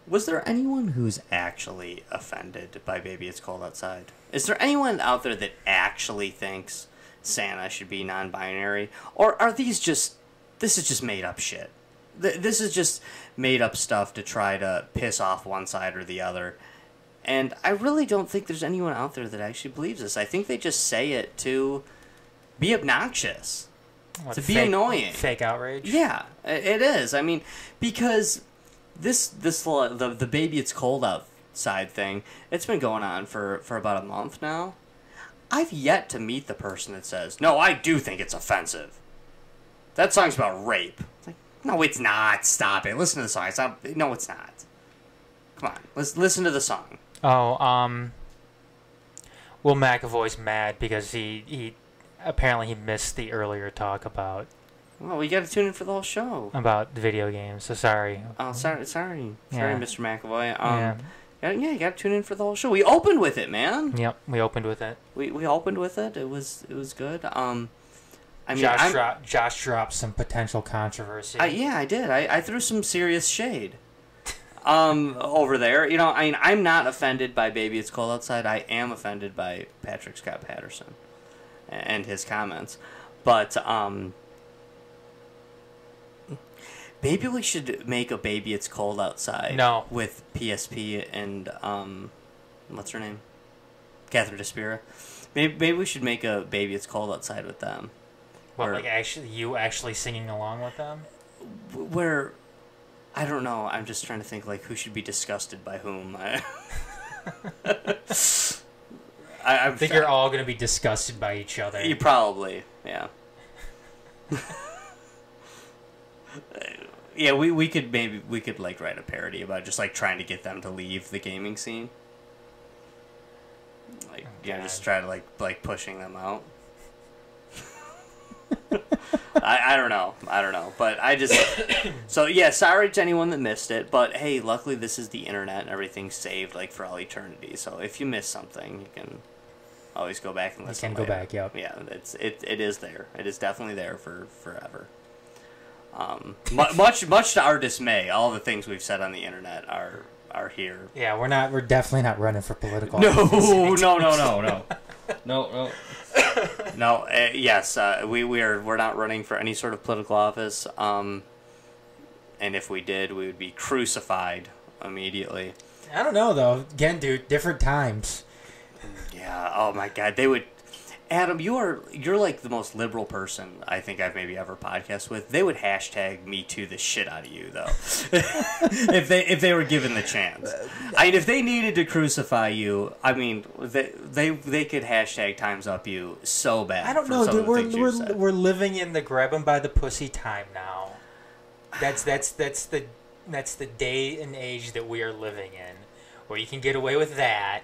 was there anyone who's actually offended by Baby It's Cold Outside? Is there anyone out there that actually thinks Santa should be non-binary? Or are this is just made up shit? This is just made up stuff to try to piss off one side or the other. And I really don't think there's anyone out there that actually believes this. I think they just say it to be obnoxious, to be annoying. Fake outrage? Yeah, it is. I mean, because the Baby It's Cold Outside thing, it's been going on for about a month now. I've yet to meet the person that says, no, I do think it's offensive. That song's about rape. It's like, no, it's not. Stop it. Listen to the song. No, it's not. Come on. Let's listen to the song. Oh, Will McAvoy's mad because he apparently he missed the earlier talk about. Well, we got to tune in for the whole show. About the video games, so sorry. Oh, sorry, yeah. Mr. McAvoy. Yeah, you got to tune in for the whole show. We opened with it, man. Yep, we opened with it. We opened with it. It was good. I mean, Josh dropped some potential controversy. Yeah, I did. I threw some serious shade. Over there, you know, I mean, I'm not offended by Baby It's Cold Outside. I am offended by Patrick Scott Patterson and his comments. But Maybe we should make a Baby It's Cold Outside. No. With PSP and what's her name? Catherine Despira. Maybe we should make a Baby It's Cold Outside with them. What, like you actually singing along with them? Where, I don't know. I'm just trying to think like who should be disgusted by whom. I think you're all going to be disgusted by each other. You probably, yeah. Yeah, we could like write a parody about just like trying to get them to leave the gaming scene. Like, yeah, just try to like pushing them out. I don't know, but I just so yeah. Sorry to anyone that missed it, but hey, luckily this is the internet and everything's saved like for all eternity. So if you miss something, you can always go back and listen. You can go back, yep. Yeah, it is there. It is definitely there for forever. Much to our dismay, all the things we've said on the internet are here. Yeah, we're definitely not running for political No. No, yes, we're not running for any sort of political office. And if we did, we would be crucified immediately. I don't know though. Again, dude, different times. Yeah. Oh my God, they would. Adam, you're like the most liberal person I think I've maybe ever podcast with. They would hashtag me too the shit out of you though, if they were given the chance. I mean, if they needed to crucify you, I mean, they could hashtag times up you so bad. I don't know, dude. We're living in the grab 'em by the pussy time now. That's the day and age that we are living in, where you can get away with that.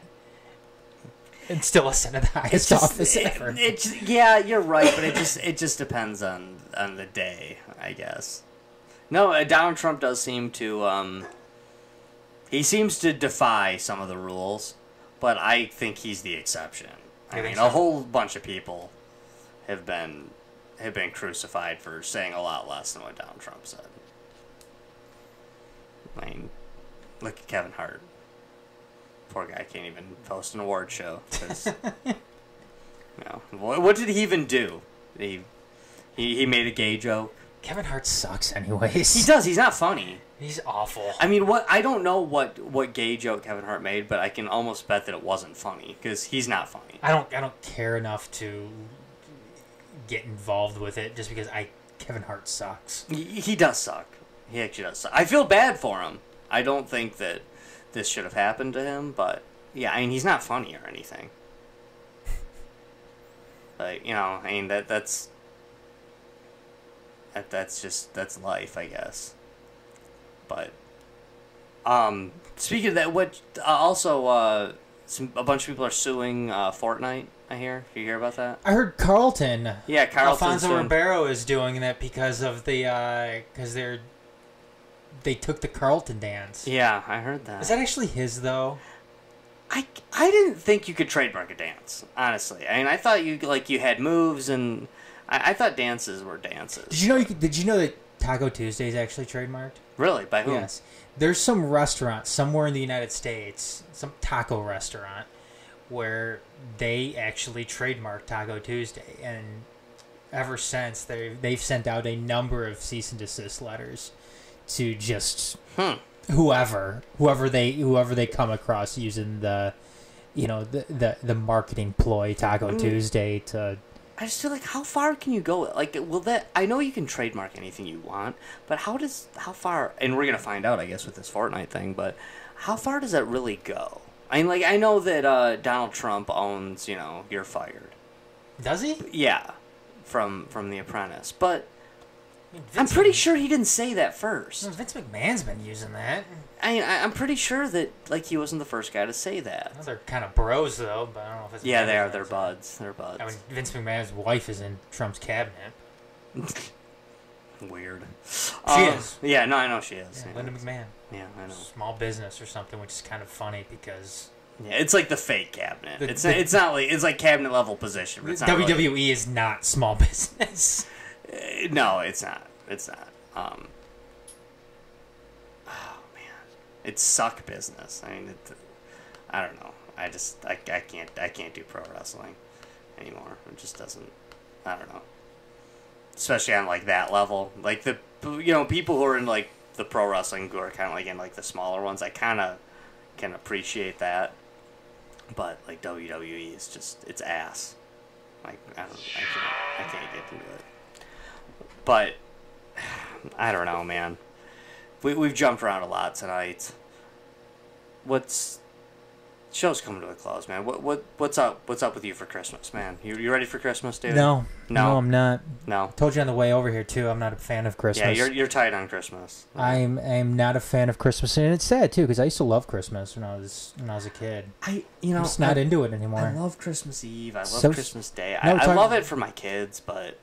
And still ascend to the highest office ever. Yeah, you're right, but it just depends on the day, I guess. No, Donald Trump does seem to he seems to defy some of the rules, but I think he's the exception. I mean, a whole bunch of people have been crucified for saying a lot less than what Donald Trump said. I mean, look at Kevin Hart. Poor guy can't even host an award show. What did he even do? He made a gay joke. Kevin Hart sucks, anyways. He does. He's not funny. He's awful. I mean, I don't know what gay joke Kevin Hart made, but I can almost bet that it wasn't funny because he's not funny. I don't care enough to get involved with it just because Kevin Hart sucks. He does suck. He actually does suck. I feel bad for him. I don't think that this should have happened to him, but yeah, I mean, he's not funny or anything. But I mean, that's life, I guess. But speaking of that, a bunch of people are suing Fortnite. I hear. You hear about that? I heard Carlton. Yeah, Carlton. Alfonso Ribeiro is doing that because of because they took the Carlton dance. Yeah, I heard that. Is that actually his, though? I didn't think you could trademark a dance, honestly. I mean, I thought you had moves, and I thought dances were dances. Did you know that Taco Tuesday is actually trademarked? Really? By whom? Yes. There's some restaurant somewhere in the United States, some taco restaurant, where they actually trademarked Taco Tuesday, and ever since they've sent out a number of cease and desist letters to just whoever they come across using the marketing ploy Taco Tuesday to. I just feel like, how far can you go? Like, I know you can trademark anything you want, but how far? And we're gonna find out, I guess, with this Fortnite thing. But how far does that really go? I mean, like, I know that Donald Trump owns, You're Fired. Does he? Yeah, from The Apprentice, but. I'm pretty sure he didn't say that first. Vince McMahon's been using that. I'm pretty sure that he wasn't the first guy to say that. Well, they're kind of bros though, but I don't know if it's. Yeah, they are. They're buds. They're buds. I mean, Vince McMahon's wife is in Trump's cabinet. Weird. She is. Yeah, no, I know she is. Yeah, Linda McMahon. Yeah, I know. Small business or something, which is kind of funny because. Yeah, it's like the fake cabinet. It's not like it's like cabinet level position. But it's not WWE really. Is not small business. No, it's not. It's not. Oh man, it's suck business. I mean, I don't know. I can't do pro wrestling anymore. It just doesn't. I don't know. especially on like that level. Like the people who are in like the pro wrestling who are kind of like in like the smaller ones, I kind of can appreciate that. But like WWE is just it's ass. Like I can't get into it. But I don't know, man. We've jumped around a lot tonight. Show's coming to a close, man. What's up with you for Christmas, man? You ready for Christmas, dude? No, I'm not. No. Told you on the way over here too. I'm not a fan of Christmas. Yeah, you're tight on Christmas. I'm not a fan of Christmas, and it's sad too because I used to love Christmas when I was a kid. I'm just not into it anymore. I love Christmas Eve. I love Christmas Day. I love it for my kids, but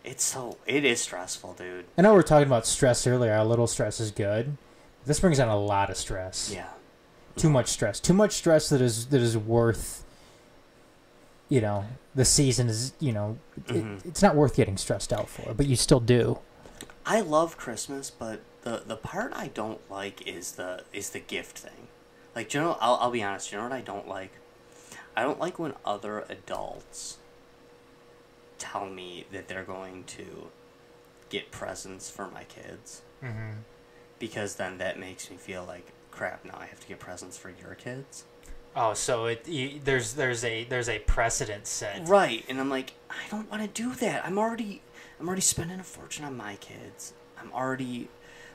it is stressful, dude. I know we were talking about stress earlier. A little stress is good. This brings on a lot of stress. Yeah. Too much stress that is worth, the season is, it's not worth getting stressed out for, but you still do. I love Christmas, but the part I don't like is the gift thing. Like, I'll be honest, you know what I don't like? I don't like when other adults tell me that they're going to get presents for my kids. Mm-hmm. Because then that makes me feel like, crap, now I have to get presents for your kids. Oh, so there's a precedent set, right? And I'm like, I don't want to do that. I'm already spending a fortune on my kids. I'm already,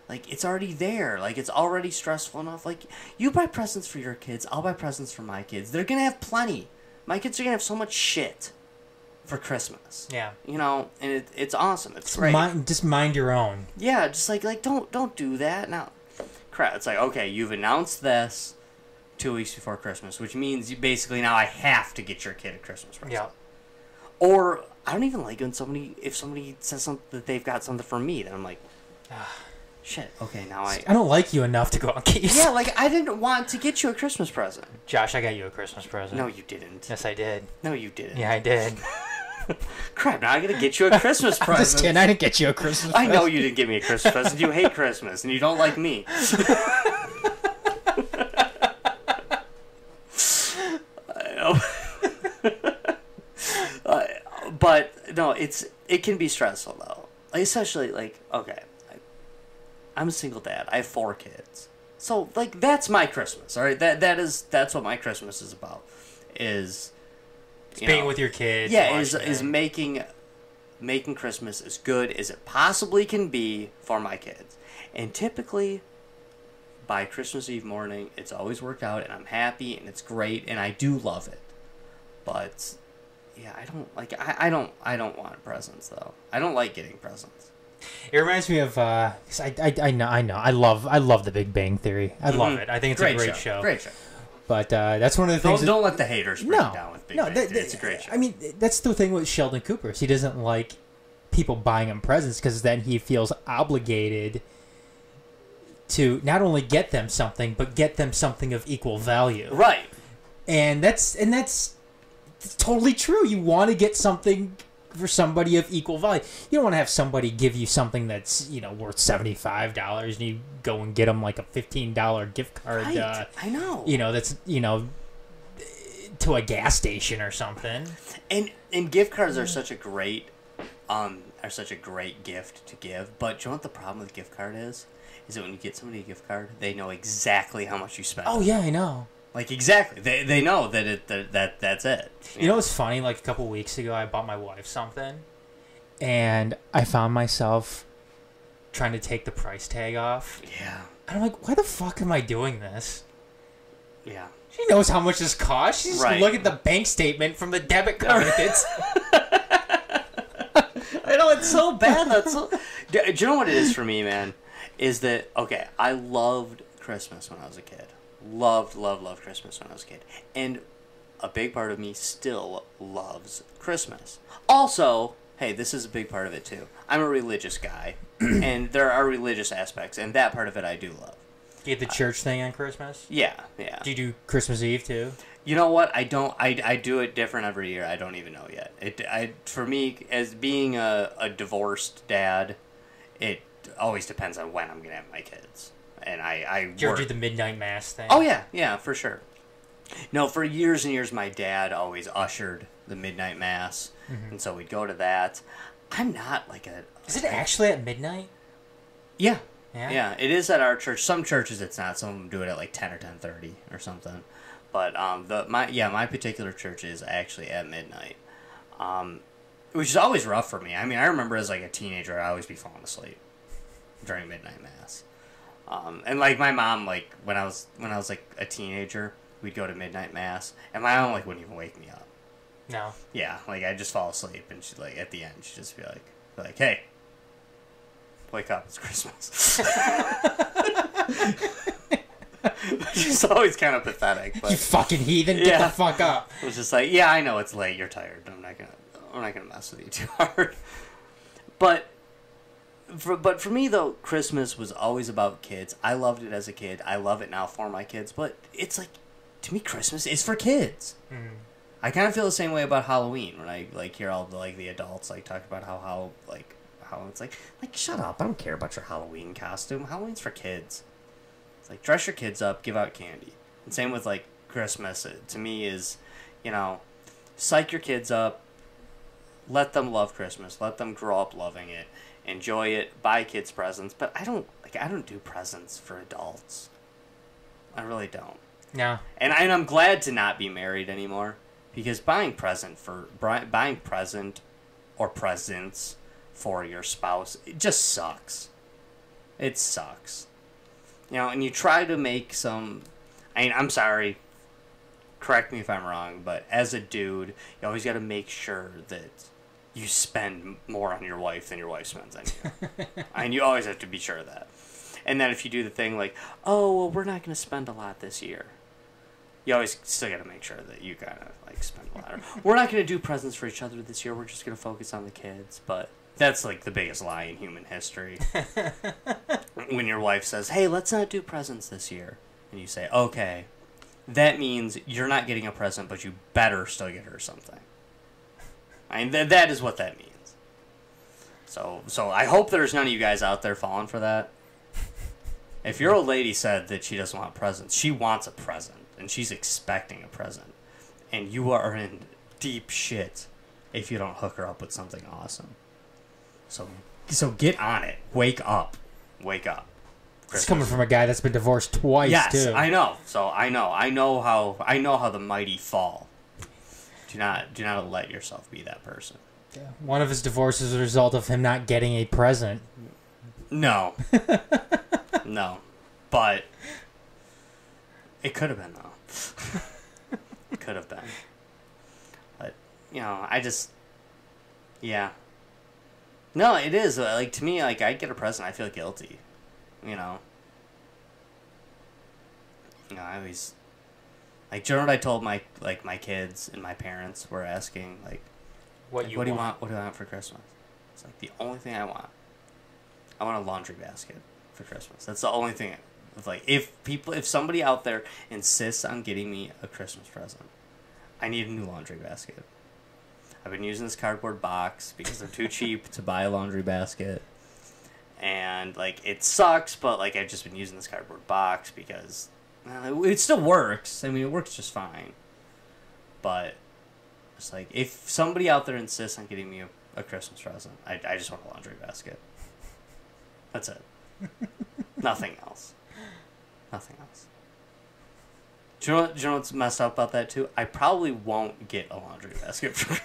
like, it's already there. Like, it's already stressful enough. Like, you buy presents for your kids, I'll buy presents for my kids. They're gonna have plenty. My kids are gonna have so much shit for Christmas. Yeah. And it's awesome. It's great. Just mind your own. Yeah, just like don't do that now. Crap, it's like, okay, you've announced this 2 weeks before Christmas, which means you basically now I have to get your kid a Christmas present. Yeah. Or I don't even like when if somebody says something that they've got something for me, then I'm like, shit. Okay, now I don't like you enough to go and get you. Yeah, like I didn't want to get you a Christmas present. Josh, I got you a Christmas present. No, you didn't. Yes, I did. No, you didn't. Yeah, I did. Crap, now I gotta get you a Christmas present. Just kidding, I didn't get you a Christmas present. I know you didn't get me a Christmas present. You hate Christmas, and you don't like me. I know. But, no, it can be stressful, though. Like, especially, like, okay, I'm a single dad. I have 4 kids. So, like, that's my Christmas, all right? That's what my Christmas is about, is... being with your kids. Yeah, is making Christmas as good as it possibly can be for my kids. And typically, by Christmas Eve morning, it's always worked out, and I'm happy, and it's great, and I do love it. But yeah, I don't want presents though. I don't like getting presents. It reminds me of I know I love The Big Bang Theory. I love it. I think it's a great show. Great show. But that's one of the things. Don't let the haters bring it down with Big Bang Theory. It's a great show. I mean, that's the thing with Sheldon Cooper. He doesn't like people buying him presents because then he feels obligated to not only get them something, but get them something of equal value. Right. And that's totally true. You want to get something for somebody of equal value. You don't want to have somebody give you something that's worth $75 and you go and get them like a $15 gift card. Right. I know. That's to a gas station or something. And gift cards are such a great gift to give. But do you know what the problem with a gift card is? Is that when you get somebody a gift card, they know exactly how much you spent. Oh yeah, I know. Like exactly, they know that that's it. You know what's funny? Like a couple weeks ago, I bought my wife something, and I found myself trying to take the price tag off. Yeah. And I'm like, why the fuck am I doing this? Yeah. She knows how much this costs. She's just look at the bank statement from the debit card. It's. I know it's so bad. Do you know what it is for me, man? Is that okay? I loved Christmas when I was a kid. Loved Christmas when I was a kid. And a big part of me still loves Christmas. Also, hey, this is a big part of it too. I'm a religious guy, and there are religious aspects, and that part of it I do love. You get the church thing on Christmas? Yeah. Do you do Christmas Eve too? You know what? I don't. I do it different every year. I don't even know yet. For me, as being a divorced dad, it always depends on when I'm gonna have my kids. And Did you ever do the midnight mass thing? Oh yeah, for sure. No, for years and years, my dad always ushered the midnight mass, and so we'd go to that. I'm not like a... Is it actually at midnight? Yeah. Yeah? Yeah, it is at our church. Some churches it's not. Some of them do it at like 10 or 10:30 or something. But my particular church is actually at midnight. Which is always rough for me. I mean, I remember as like a teenager, I'd always be falling asleep during midnight mass. And like my mom, like when I was like a teenager, we'd go to midnight mass, and my mom like wouldn't even wake me up. No. Yeah, like I'd just fall asleep, and she'd like at the end she'd just be like, "Hey, wake up! It's Christmas." She's always kind of pathetic. But, you fucking heathen! Get the fuck up! It was just like, yeah, I know it's late. You're tired. I'm not gonna mess with you too hard. But for me though, Christmas was always about kids. I loved it as a kid. I love it now for my kids. But it's like, to me, Christmas is for kids. Mm. I kind of feel the same way about Halloween when I like hear all the adults like talk about how it's like shut up. I don't care about your Halloween costume. Halloween's for kids. It's like dress your kids up, give out candy. And same with like Christmas. To me is, psych your kids up. Let them love Christmas. Let them grow up loving it. Enjoy it. Buy kids presents. But I don't do presents for adults. I really don't. No. And I'm glad to not be married anymore, because buying present or presents for your spouse, it just sucks. It sucks. And you try to make some. I mean, I'm sorry. Correct me if I'm wrong, but as a dude, you always got to make sure that you spend more on your wife than your wife spends on you. And you always have to be sure of that. And then if you do the thing like, oh, well, we're not going to spend a lot this year, you always still got to make sure that you kind of like spend a lot. We're not going to do presents for each other this year. We're just going to focus on the kids. But that's like the biggest lie in human history. When your wife says, hey, let's not do presents this year. And you say, okay, that means you're not getting a present, but you better still get her something. I mean, that is what that means. So I hope there's none of you guys out there falling for that. If your old lady said that she doesn't want presents, she wants a present, and she's expecting a present. And you are in deep shit if you don't hook her up with something awesome. So get on it. Wake up. Wake up. It's coming from a guy that's been divorced twice, yes, too. I know. So I know how the mighty fall. Do not let yourself be that person. Yeah. One of his divorces is a result of him not getting a present. No. No. But it could have been, though. It could have been. But, I just... Yeah. No, it is. Like, to me, like, I get a present, I feel guilty. I always... Like, do you know what I told my kids and my parents were asking, like, what do you want? What do I want for Christmas? It's like, the only thing I want a laundry basket for Christmas. That's the only thing. Like, if somebody out there insists on getting me a Christmas present, I need a new laundry basket. I've been using this cardboard box because they're too cheap to buy a laundry basket. And, like, it sucks, but, like, I've just been using this cardboard box because... it still works. I mean, it works just fine. But it's like, if somebody out there insists on getting me a Christmas present, I just want a laundry basket. That's it. Nothing else. Nothing else. Do you know what's messed up about that, too? I probably won't get a laundry basket for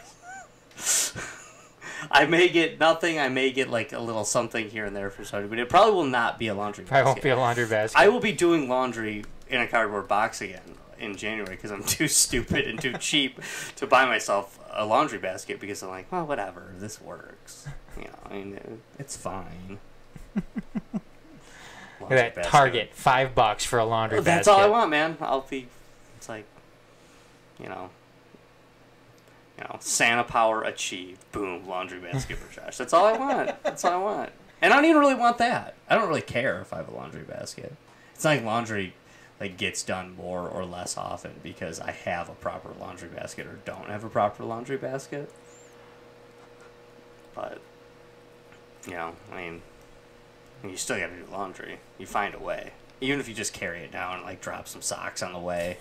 Christmas. I may get nothing. I may get, like, a little something here and there for somebody, but it probably will not be a laundry basket. Probably won't be a laundry basket. I will be doing laundry in a cardboard box again in January because I'm too stupid and too cheap to buy myself a laundry basket because I'm like, well, whatever, this works. I mean, it's fine. Look at that Target, $5 for a laundry basket. That's all I want, man. It's like, Santa power achieved. Boom, laundry basket for Josh. That's all I want. That's all I want. And I don't even really want that. I don't really care if I have a laundry basket. It's not like laundry gets done more or less often because I have a proper laundry basket or don't have a proper laundry basket. But, I mean, you still got to do laundry. You find a way. Even if you just carry it down and, drop some socks on the way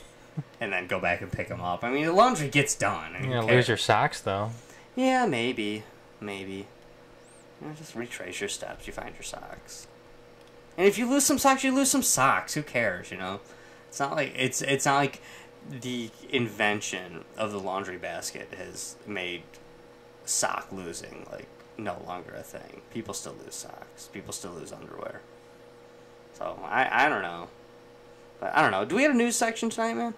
and then go back and pick them up. I mean, the laundry gets done. You're going to lose your socks, though. Yeah, maybe. Maybe. Just retrace your steps. You find your socks. And if you lose some socks, you lose some socks. Who cares? It's not like it's not like the invention of the laundry basket has made sock losing no longer a thing. People still lose socks. People still lose underwear. So I don't know. But I don't know. Do we have a news section tonight, man?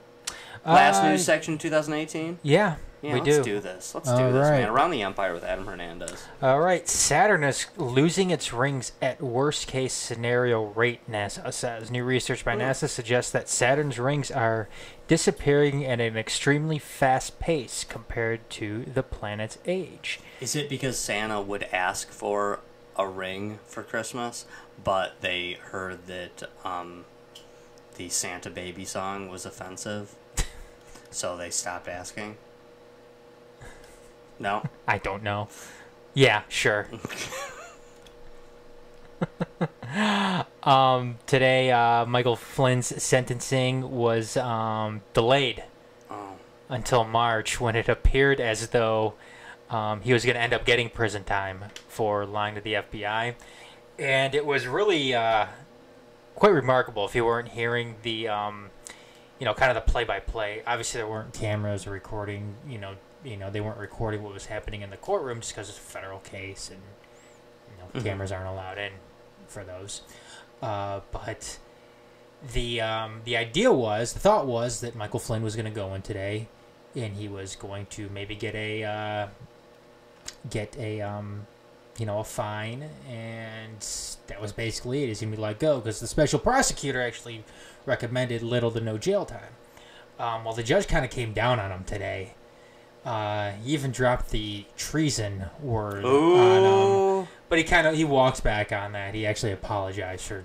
Last news section 2018? Yeah, we do. Let's do this. Let's do this, man. Around the Empire with Adam Hernandez. All right. Saturn is losing its rings at worst-case scenario rate, NASA says. New research by NASA suggests that Saturn's rings are disappearing at an extremely fast pace compared to the planet's age. Is it because Santa would ask for a ring for Christmas, but they heard that the Santa Baby song was offensive, so they stopped asking? No? I don't know. Yeah, sure. Today, Michael Flynn's sentencing was delayed until March, when it appeared as though he was going to end up getting prison time for lying to the FBI. And it was really quite remarkable if you weren't hearing the, kind of the play-by-play. Obviously, there weren't cameras recording, they weren't recording what was happening in the courtroom just because it's a federal case, and cameras aren't allowed in for those. But the thought was that Michael Flynn was going to go in today, and he was going to maybe get a fine, and that was basically it. He's going to be let go because the special prosecutor actually recommended little to no jail time. Well, the judge kind of came down on him today. He even dropped the treason word on him, but he walks back on that. He actually apologized for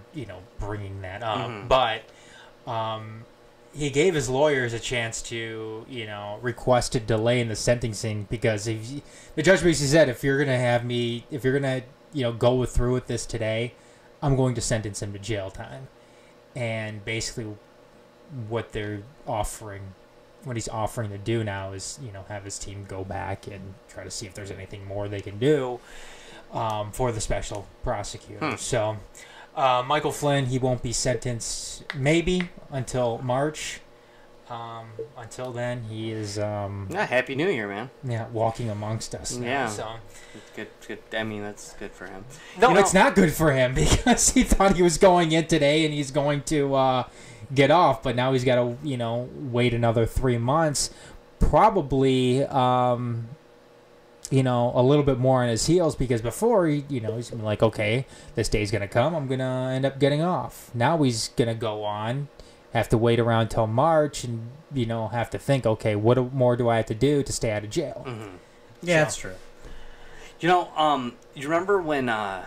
bringing that up, but he gave his lawyers a chance to request a delay in the sentencing, because the judge basically said, if you're gonna go through with this today, I'm going to sentence him to jail time. And basically what he's offering to do now is, have his team go back and try to see if there's anything more they can do for the special prosecutor. So Michael Flynn, he won't be sentenced maybe until March. Until then, he is Happy New Year, man. Yeah, walking amongst us now. Yeah. So Good. I mean, that's good for him. No, it's not good for him, because he thought he was going in today and he's going to get off, but now he's got to wait another 3 months, probably a little bit more on his heels, because before he's been like, okay, this day's gonna come, I'm gonna end up getting off. Now he's gonna go on, have to wait around till March, and have to think, okay, what more do I have to do to stay out of jail? Yeah, that's true. You remember when I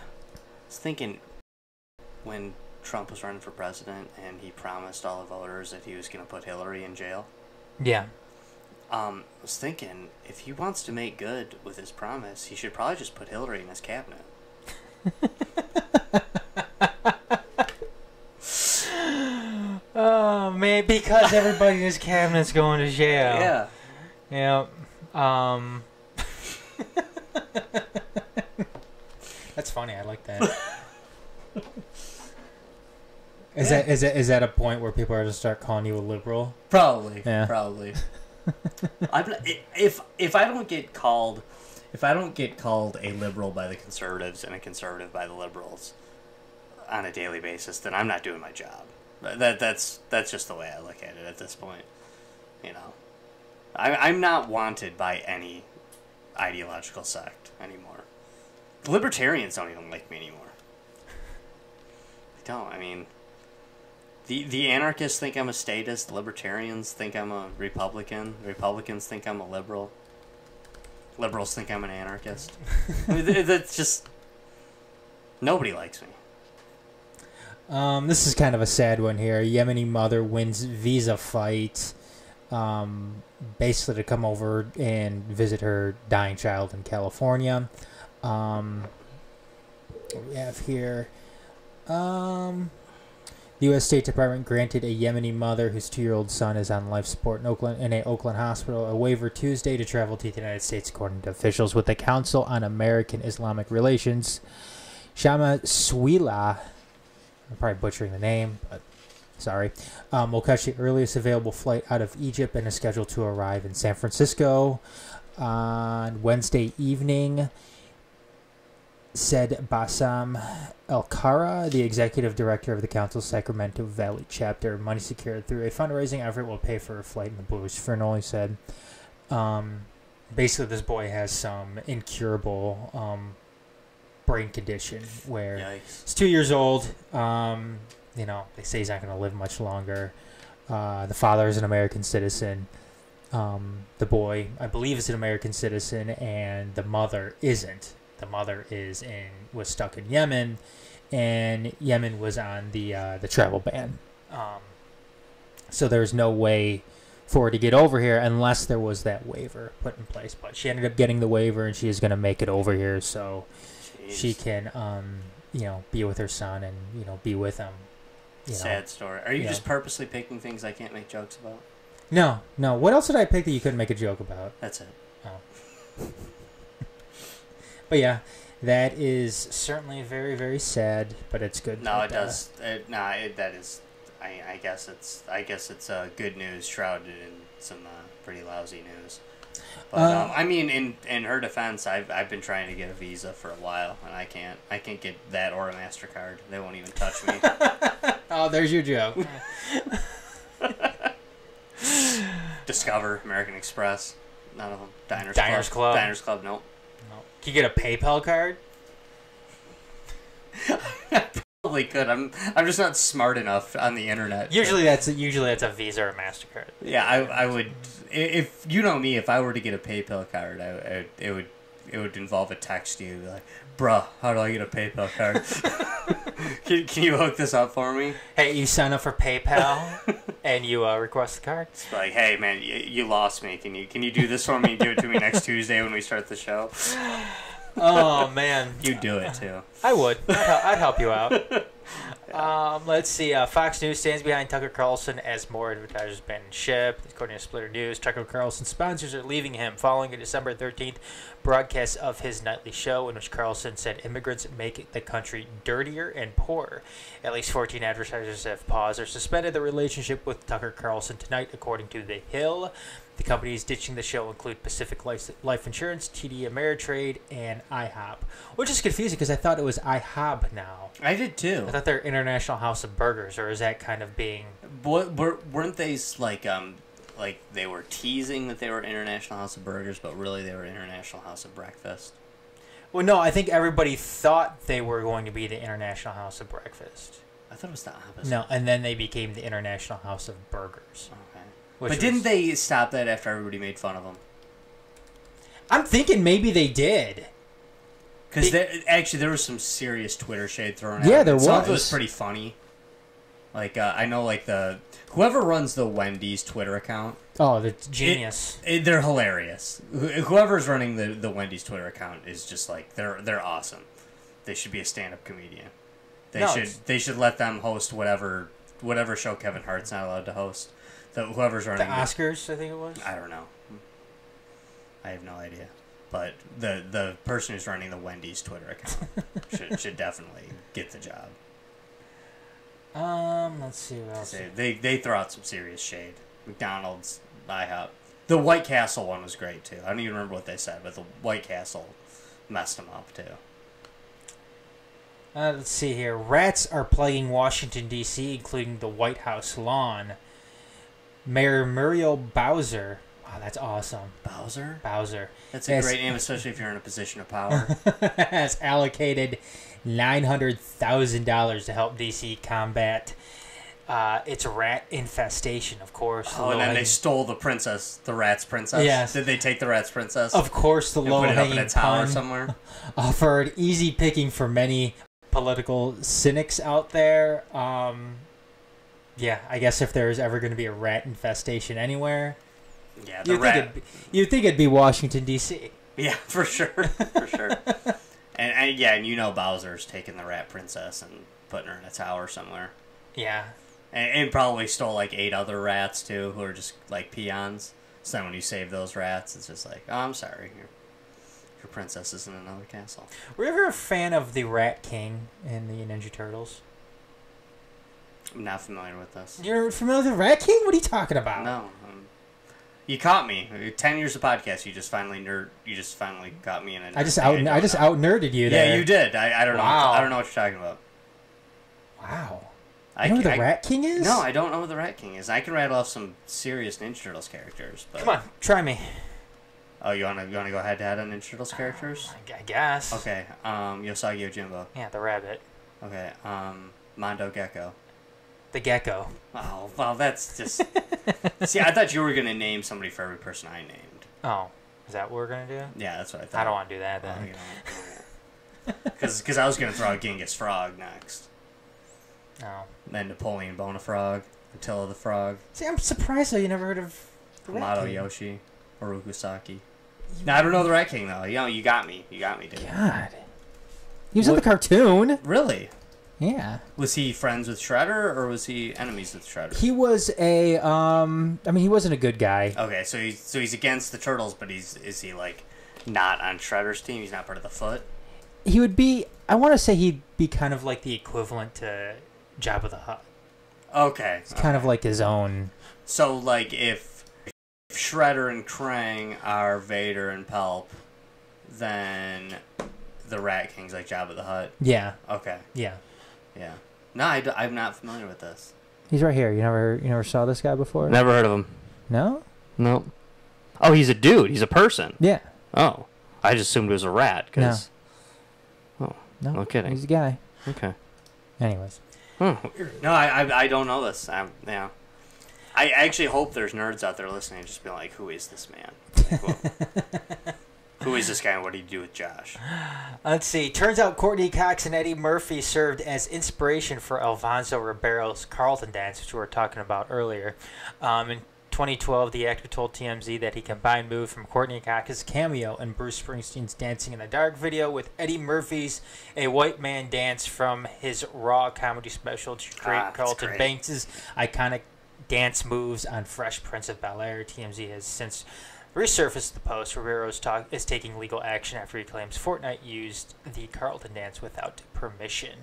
was thinking when Trump was running for president and he promised all the voters that he was going to put Hillary in jail? Yeah. I was thinking, if he wants to make good with his promise, he should probably just put Hillary in his cabinet. Oh, man, because everybody in his cabinet's going to jail. Yeah. Yeah. That's funny. I like that. Is that a point where people are to start calling you a liberal? Probably. Yeah. Probably. If I don't get called a liberal by the conservatives and a conservative by the liberals on a daily basis, then I'm not doing my job. That's just the way I look at it at this point. I'm not wanted by any ideological sect anymore. The libertarians don't even like me anymore. They don't. I mean, the anarchists think I'm a statist. The libertarians think I'm a Republican. The Republicans think I'm a liberal. Liberals think I'm an anarchist. That's just... Nobody likes me. This is kind of a sad one here. Yemeni mother wins visa fight, basically to come over and visit her dying child in California. What we have here. The The U.S. State Department granted a Yemeni mother whose 2-year-old son is on life support in an Oakland hospital a waiver Tuesday to travel to the United States, according to officials with the Council on American Islamic Relations. Shama Swila, I'm probably butchering the name, but sorry, will catch the earliest available flight out of Egypt and is scheduled to arrive in San Francisco on Wednesday evening, said Bassam El-Kara, the executive director of the Council's Sacramento Valley chapter. Money secured through a fundraising effort will pay for a flight in the blues. Fernoli said, basically this boy has some incurable brain condition where he's 2 years old. You know, they say he's not going to live much longer. The father is an American citizen. The boy, I believe, is an American citizen, and the mother isn't. The mother was stuck in Yemen, and Yemen was on the travel ban. So there's no way for her to get over here unless there was that waiver put in place. But she ended up getting the waiver, and she is going to make it over here so she can, be with her son and be with him. Sad story. Are you just purposely picking things I can't make jokes about? No. What else did I pick that you couldn't make a joke about? That's it. Oh. But yeah, that is certainly very, very sad. But it's good. No, it does. That is. I guess it's good news shrouded in some pretty lousy news. But I mean, in her defense, I've been trying to get a visa for a while, and I can't get that or a MasterCard. They won't even touch me. Oh, there's your joke. Discover, American Express, none of them. Diners Club. Diners Club, nope. Can you get a PayPal card? Probably could. I'm just not smart enough on the internet. Usually that's a Visa or a MasterCard. Yeah, I would. If you know me, if I were to get a PayPal card, it would involve a text to you like, bruh, how do I get a PayPal card? Can you hook this up for me? Hey, you sign up for PayPal and you request the card. It's like, hey man, you lost me. Can you do this for me? Do it to me next Tuesday when we start the show. Oh man, you do it too. I would. I'd help you out. Let's see. Fox News stands behind Tucker Carlson as more advertisers ban and ship. According to Splitter News, Tucker Carlson sponsors are leaving him following a December 13th broadcast of his nightly show in which Carlson said immigrants make the country dirtier and poorer. At least 14 advertisers have paused or suspended their relationship with Tucker Carlson tonight, according to The Hill. The companies ditching the show include Pacific Life Insurance, TD Ameritrade, and IHOP. Which is confusing because I thought it was IHOB now. I did too. I thought they're International House of Burgers, or is that kind of being... Weren't they like they were teasing that they were International House of Burgers, but really they were International House of Breakfast? Well, no, I think everybody thought they were going to be the International House of Breakfast. I thought it was the opposite. No, and then they became the International House of Burgers. Okay. But didn't they stop that after everybody made fun of them? I'm thinking maybe they did. Because there was some serious Twitter shade thrown at Yeah, there was. Some of it was pretty funny. Like, I know, like, whoever runs the Wendy's Twitter account. Oh, that's genius. They're hilarious. Whoever's running the Wendy's Twitter account is just, like, they're awesome. They should be a stand-up comedian. They should let them host whatever show Kevin Hart's not allowed to host. Whoever's running the Oscars, I think it was. I don't know. I have no idea. But the person who's running the Wendy's Twitter account should definitely get the job. Let's see what else. They throw out some serious shade. McDonald's, IHOP. The White Castle one was great too. I don't even remember what they said, but the White Castle messed them up too. Let's see here. Rats are plaguing Washington, D.C., including the White House lawn. Mayor Muriel Bowser. Wow, that's awesome. Bowser? That's a Yes. great name, especially if you're in a position of power. Has allocated $900,000 to help D.C. combat its rat infestation, of course. Oh, and then they stole the rat's princess? Yes. Did they take the rat's princess? Of course, the low-hanging put it up in a tower pun somewhere? offered easy picking for many political cynics out there. Yeah, I guess if there's ever going to be a rat infestation anywhere, yeah, you'd think it'd be Washington, D.C. Yeah, for sure. For sure. And Bowser's taking the rat princess and putting her in a tower somewhere. Yeah. And probably stole like 8 other rats too, who are just like peons. So then when you save those rats, it's just like, oh, I'm sorry, your princess is in another castle. Were you ever a fan of the Rat King in the Ninja Turtles? I'm not familiar with this. You're familiar with the Rat King? What are you talking about? No. You caught me. 10 years of podcast. You just finally got me in it. I just out nerded you there. Yeah, you did. I don't know. Wow. I don't know what you're talking about. Wow. You know who the Rat King is? No, I don't know who the Rat King is. I can rattle off some serious Ninja Turtles characters. But... Come on, try me. Oh, you wanna go head to head on Ninja Turtles characters? I guess. Okay. Yosagi Yojimbo. Yeah, the rabbit. Okay. Mondo Gecko. The gecko. Oh, well, that's just... See, I thought you were going to name somebody for every person I named. Oh, is that what we're going to do? Yeah, that's what I thought. I don't want to do that, then. Because I was going to throw out Genghis Frog next. Oh. Then Napoleon Bonafrog, Attila the Frog. See, I'm surprised, though, you never heard of the Rat Hamato King. Yoshi, Orokusaki. No, I don't know the Rat King, though. You got me. You got me, dude. God. He was in the cartoon. Really? Yeah. Was he friends with Shredder, or was he enemies with Shredder? He was a, I mean, he wasn't a good guy. Okay, so he's against the Turtles, but is he, like, not on Shredder's team? He's not part of the Foot? He would be, I want to say he'd be kind of like the equivalent to Jabba the Hutt. Okay. It's kind of like his own. So, like, if Shredder and Krang are Vader and Palp, then the Rat King's like Jabba the Hutt? Yeah. Okay. Yeah. Yeah. No, I'm not familiar with this. He's right here. You never saw this guy before? Never heard of him. No? No. Oh, he's a dude. He's a person. Yeah. Oh. I just assumed it was a rat. Cause... No. Oh. No kidding. He's a guy. Okay. Anyways. No, I don't know this. Yeah. I actually hope there's nerds out there listening and just be like, who is this man? Who is this guy and what did he do with Josh? Let's see. Turns out Courtney Cox and Eddie Murphy served as inspiration for Alfonso Ribeiro's Carlton dance, which we were talking about earlier. In 2012, the actor told TMZ that he combined moves from Courtney Cox's cameo in Bruce Springsteen's Dancing in the Dark video with Eddie Murphy's A White Man Dance from his Raw comedy special to create Carlton Banks' iconic dance moves on Fresh Prince of Bel-Air. TMZ has since resurfaced the post. Ribeiro is taking legal action after he claims Fortnite used the Carlton dance without permission.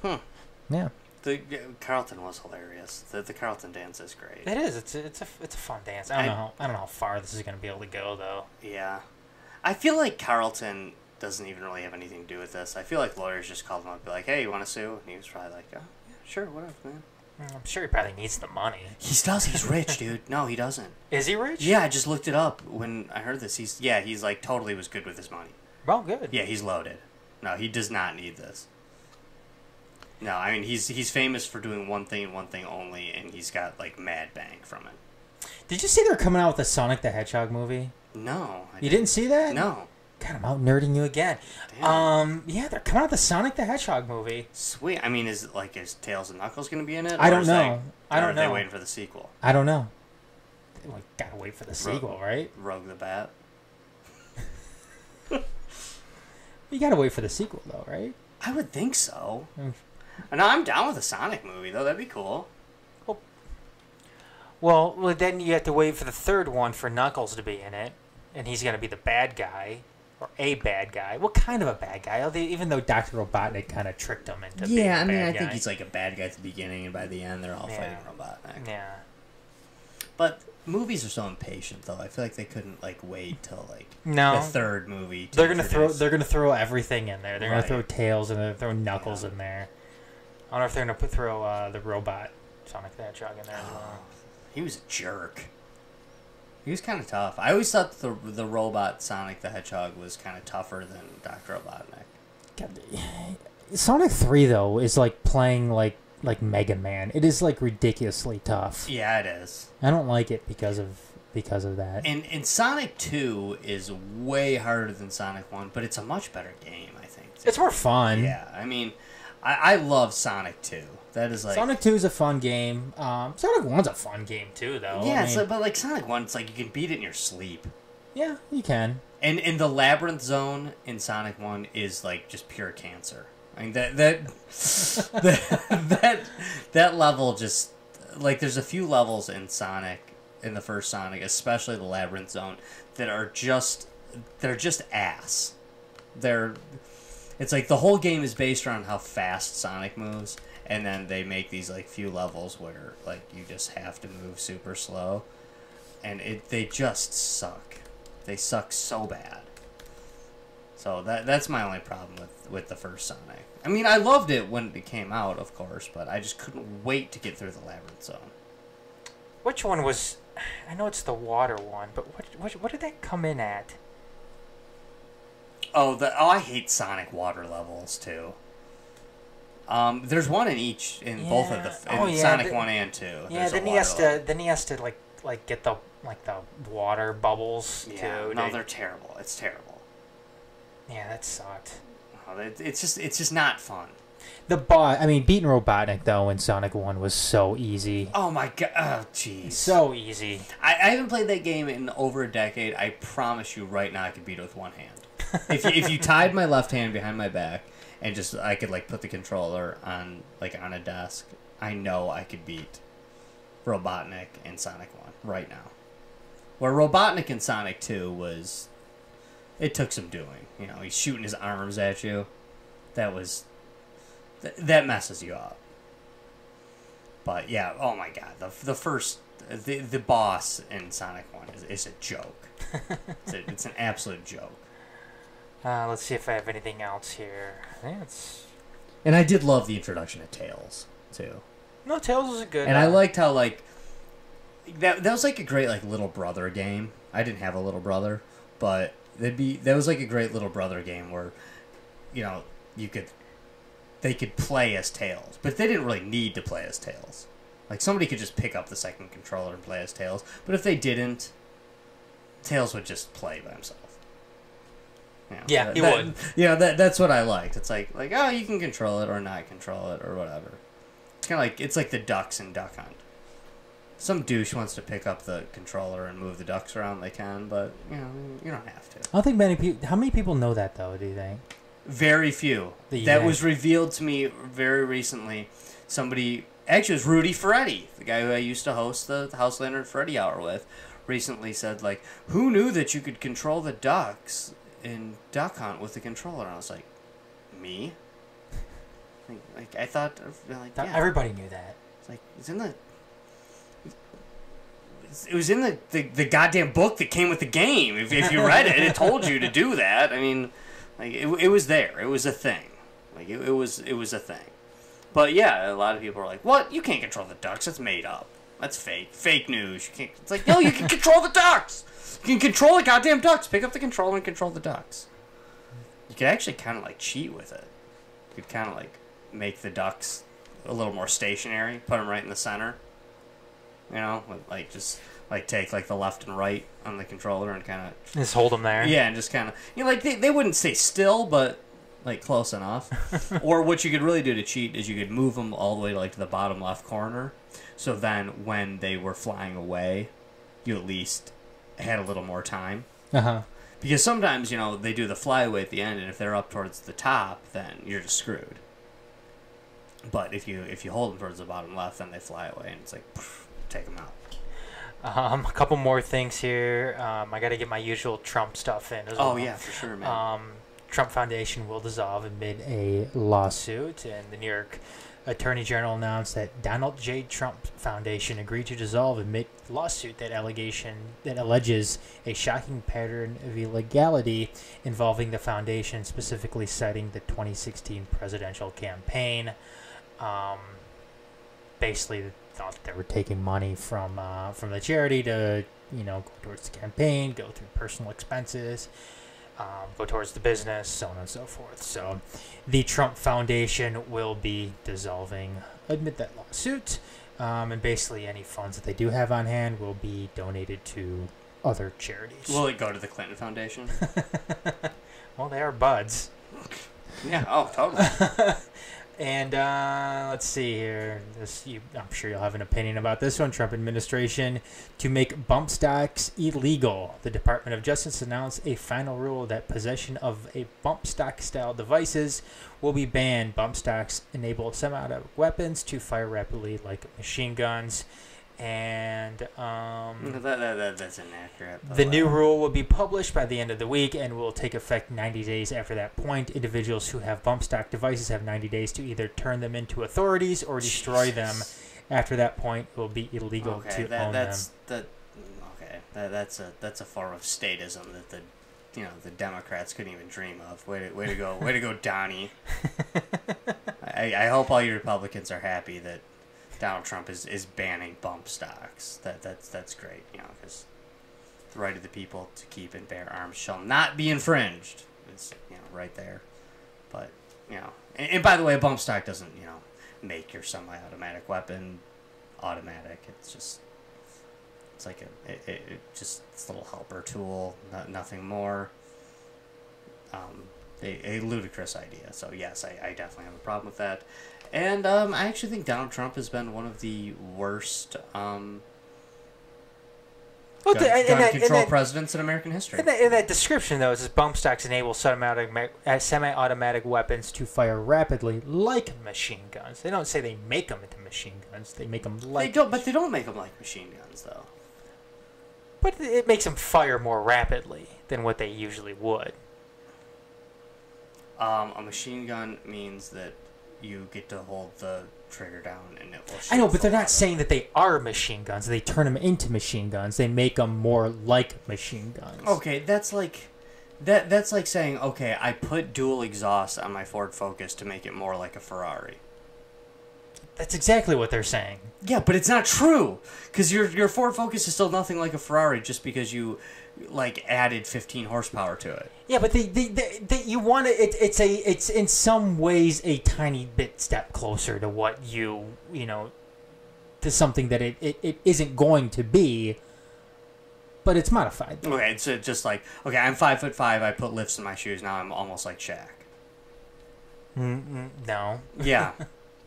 Yeah. The Carlton was hilarious. The Carlton dance is great. It is. It's a fun dance. I don't know how far this is going to be able to go though. Yeah, I feel like Carlton doesn't even really have anything to do with this. I feel like lawyers just called him up and be like, "Hey, you want to sue?" And he was probably like, "Oh, yeah, sure, whatever, man." I'm sure he probably needs the money. He does. He's rich, dude. No, he doesn't. Is he rich? Yeah, I just looked it up when I heard this. He's like totally was good with his money. Well, good. Yeah, he's loaded. No, he does not need this. No, I mean he's famous for doing one thing and one thing only, and he's got like mad bank from it. Did you see they're coming out with a Sonic the Hedgehog movie? No. You didn't see that? No. God, I'm out nerding you again. Damn. Yeah, they're coming out with the Sonic the Hedgehog movie. Sweet. I mean, is Tails and Knuckles going to be in it? I don't know. I don't know. Are they waiting for the sequel? I don't know. We gotta wait for the sequel, right? Rogue the Bat. You gotta wait for the sequel, though, right? I would think so. No, I'm down with a Sonic movie, though. That'd be cool. Well, then you have to wait for the third one for Knuckles to be in it, and he's gonna be the bad guy. Or a bad guy. What kind of a bad guy? Even though Dr. Robotnik kind of tricked him into being a bad guy. I think he's like a bad guy at the beginning, and by the end, they're all fighting Robotnik. Yeah. But movies are so impatient, though. I feel like they couldn't like wait till like the third movie. They're gonna throw everything in there. They're Right. gonna throw Tails and they're gonna throw Knuckles in there. I wonder if they're gonna throw the robot Sonic the Hedgehog in there as well. He was a jerk. He was kind of tough. I always thought the robot Sonic the Hedgehog was kind of tougher than Dr. Robotnik. God, Sonic 3 though is like playing like Mega Man. It is like ridiculously tough. Yeah, it is. I don't like it because of that. And Sonic 2 is way harder than Sonic 1, but it's a much better game, I think. It's more fun. Yeah, I mean, I love Sonic 2. That is like Sonic 2 is a fun game. Sonic 1's a fun game too, though. Yeah, I mean, but like Sonic 1, it's like you can beat it in your sleep. Yeah, you can. And in the labyrinth zone in Sonic 1 is like just pure cancer. I mean that level just like there's a few levels in Sonic, in the first Sonic, especially the Labyrinth Zone, that are just ass. It's like the whole game is based around how fast Sonic moves, and then they make these like few levels where like you just have to move super slow, and they just suck. They suck so bad. So that's my only problem with the first Sonic. I mean, I loved it when it came out, of course, but I just couldn't wait to get through the Labyrinth Zone. Which one was... I know it's the water one, but what did that come in at? I hate Sonic water levels, too. There's one in both of the... Sonic 1 and 2. Yeah, then he has to like get the water bubbles, too. No, they're terrible. It's terrible. Yeah, that sucked. It's just not fun. Beating Robotnik though in Sonic 1 was so easy. Oh my god! Oh jeez, so easy. I haven't played that game in over a decade. I promise you right now, I could beat it with one hand. if you tied my left hand behind my back and I could like put the controller on a desk, I know I could beat Robotnik in Sonic 1 right now. Where Robotnik in Sonic 2 it took some doing. You know, he's shooting his arms at you. That messes you up. But yeah, oh my god, the boss in Sonic 1 is a joke. It's an absolute joke. Let's see if I have anything else here. And I did love the introduction of Tails too. No, Tails was a good. And I liked how that was like a great little brother game. I didn't have a little brother, but that was like a great little brother game where, you know, they could play as Tails, but they didn't really need to play as Tails. Like somebody could just pick up the second controller and play as Tails, but if they didn't, Tails would just play by himself. You know, he would. Yeah, that's what I liked. It's like oh, you can control it or not control it or whatever. It's like the ducks in Duck Hunt. Some douche wants to pick up the controller and move the ducks around, they can, but you know, you don't have to. I don't think many people. How many people know that though? Do you think? Very few. That was revealed to me very recently. Somebody, actually, it was Rudy Ferretti, the guy who I used to host the Houslander Freddy Hour with, recently said who knew that you could control the ducks in Duck Hunt with the controller? And I was like, me? I thought yeah. Everybody knew that. It's it was in the goddamn book that came with the game. If you read it, it told you to do that. I mean, it was there. It was a thing. It was a thing. But yeah, a lot of people are like, "What? You can't control the ducks. That's made up. That's fake. Fake news. You can't." It's like, no, you can control the ducks. You can control the goddamn ducks. Pick up the controller and control the ducks. You could actually kind of cheat with it. You could kind of make the ducks a little more stationary. Put them right in the center. You know, just take the left and right on the controller and kind of just hold them there. Yeah, and just kind of they wouldn't stay still, but close enough. Or what you could really do to cheat is you could move them all the way to the bottom left corner. So then when they were flying away, you at least had a little more time. Because sometimes they do the flyaway at the end, and if they're up towards the top, then you're just screwed. But if you hold them towards the bottom left, then they fly away, and it's poof, take them out. A couple more things here. I got to get my usual Trump stuff in as well. Oh, yeah, for sure, man. Trump Foundation will dissolve amid a lawsuit, and the New York Attorney General announced that Donald J. Trump Foundation agreed to dissolve amid lawsuit that alleges a shocking pattern of illegality involving the foundation, specifically citing the 2016 presidential campaign. Basically, thought they were taking money from the charity to go towards the campaign, go through personal expenses, go towards the business, so on and so forth. So the Trump Foundation will be dissolving amid that lawsuit, and basically any funds that they do have on hand will be donated to other charities. Will it go to the Clinton Foundation? Well, they are buds. Yeah, oh, totally. And let's see here. I'm sure you'll have an opinion about this one. Trump administration to make bump stocks illegal. The Department of Justice announced a final rule that possession of a bump stock style devices will be banned. Bump stocks enable semi-automatic weapons to fire rapidly like machine guns. And that's inaccurate. the new rule will be published by the end of the week and will take effect 90 days after that point. Individuals who have bump stock devices have 90 days to either turn them into authorities or destroy them. After that point, it will be illegal to own them. That's a form of statism that the Democrats couldn't even dream of. Way to go, Donnie. I hope all you Republicans are happy that Donald Trump is banning bump stocks. That's great, because the right of the people to keep and bear arms shall not be infringed. It's right there. But and by the way, a bump stock doesn't make your semi-automatic weapon automatic. It's like it's a little helper tool, nothing more. A ludicrous idea. So yes, I definitely have a problem with that. And I actually think Donald Trump has been one of the worst gun control presidents in American history. In that description, though, it says bump stocks enable semi-automatic weapons to fire rapidly like machine guns. They don't say they make them into machine guns. They make them like... But they don't make them like machine guns, though. But it makes them fire more rapidly than what they usually would. A machine gun means that you get to hold the trigger down and it will shoot. I know, but they're not saying that they are machine guns. They turn them into machine guns. They make them more like machine guns. Okay, that's like saying, okay, I put dual exhaust on my Ford Focus to make it more like a Ferrari. That's exactly what they're saying. Yeah, but it's not true, because your Ford Focus is still nothing like a Ferrari just because you added 15 horsepower to it. Yeah, but you want to. It's in some ways a tiny bit step closer to what to something that it isn't going to be, but it's modified. Okay, it's just like, okay, I'm 5'5", I put lifts in my shoes, now I'm almost like Shaq. No. Yeah.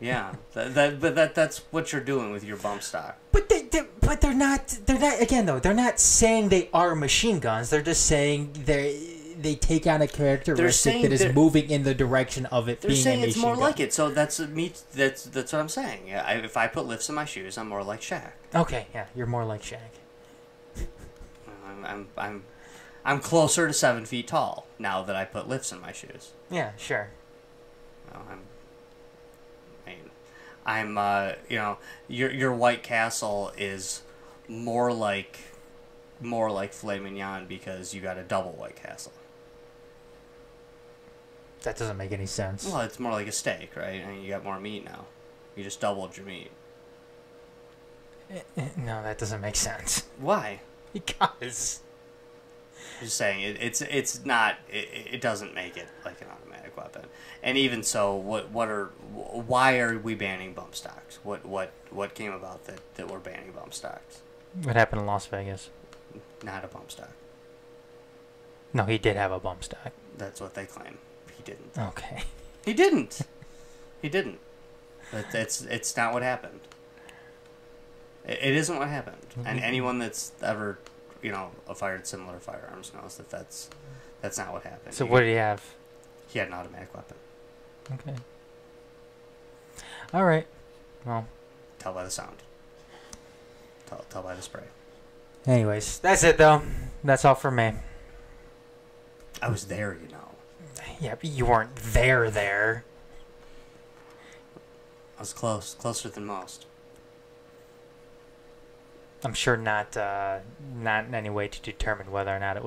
Yeah, that's what you're doing with your bump stock. But they're not. Again, though, they're not saying they are machine guns. They're just saying they take on a characteristic that is moving in the direction of it being a machine gun. They're saying it's more like it. So that's what I'm saying. Yeah, if I put lifts in my shoes, I'm more like Shaq. Okay, yeah, you're more like Shaq. I'm closer to 7 feet tall now that I put lifts in my shoes. Yeah, sure. Your White Castle is more like filet mignon because you got a double White Castle. That doesn't make any sense. Well, it's more like a steak, right? I mean, you got more meat now. You just doubled your meat. No, that doesn't make sense. Why? Because I'm just saying it's not. It doesn't make it like an automatic weapon. And even so, why are we banning bump stocks? What came about that we're banning bump stocks? What happened in Las Vegas? Not a bump stock. No, he did have a bump stock. That's what they claim. He didn't. Okay. He didn't. He didn't. It's not what happened. It isn't what happened. Mm-hmm. And anyone that's ever fired similar firearms knows that's not what happened. So what did he have? He had an automatic weapon. Okay. All right. Well. Tell by the sound. Tell by the spray. Anyways, that's it though. That's all for me. I was there, Yeah, but you weren't there. I was closer than most. I'm sure not in any way to determine whether or not it was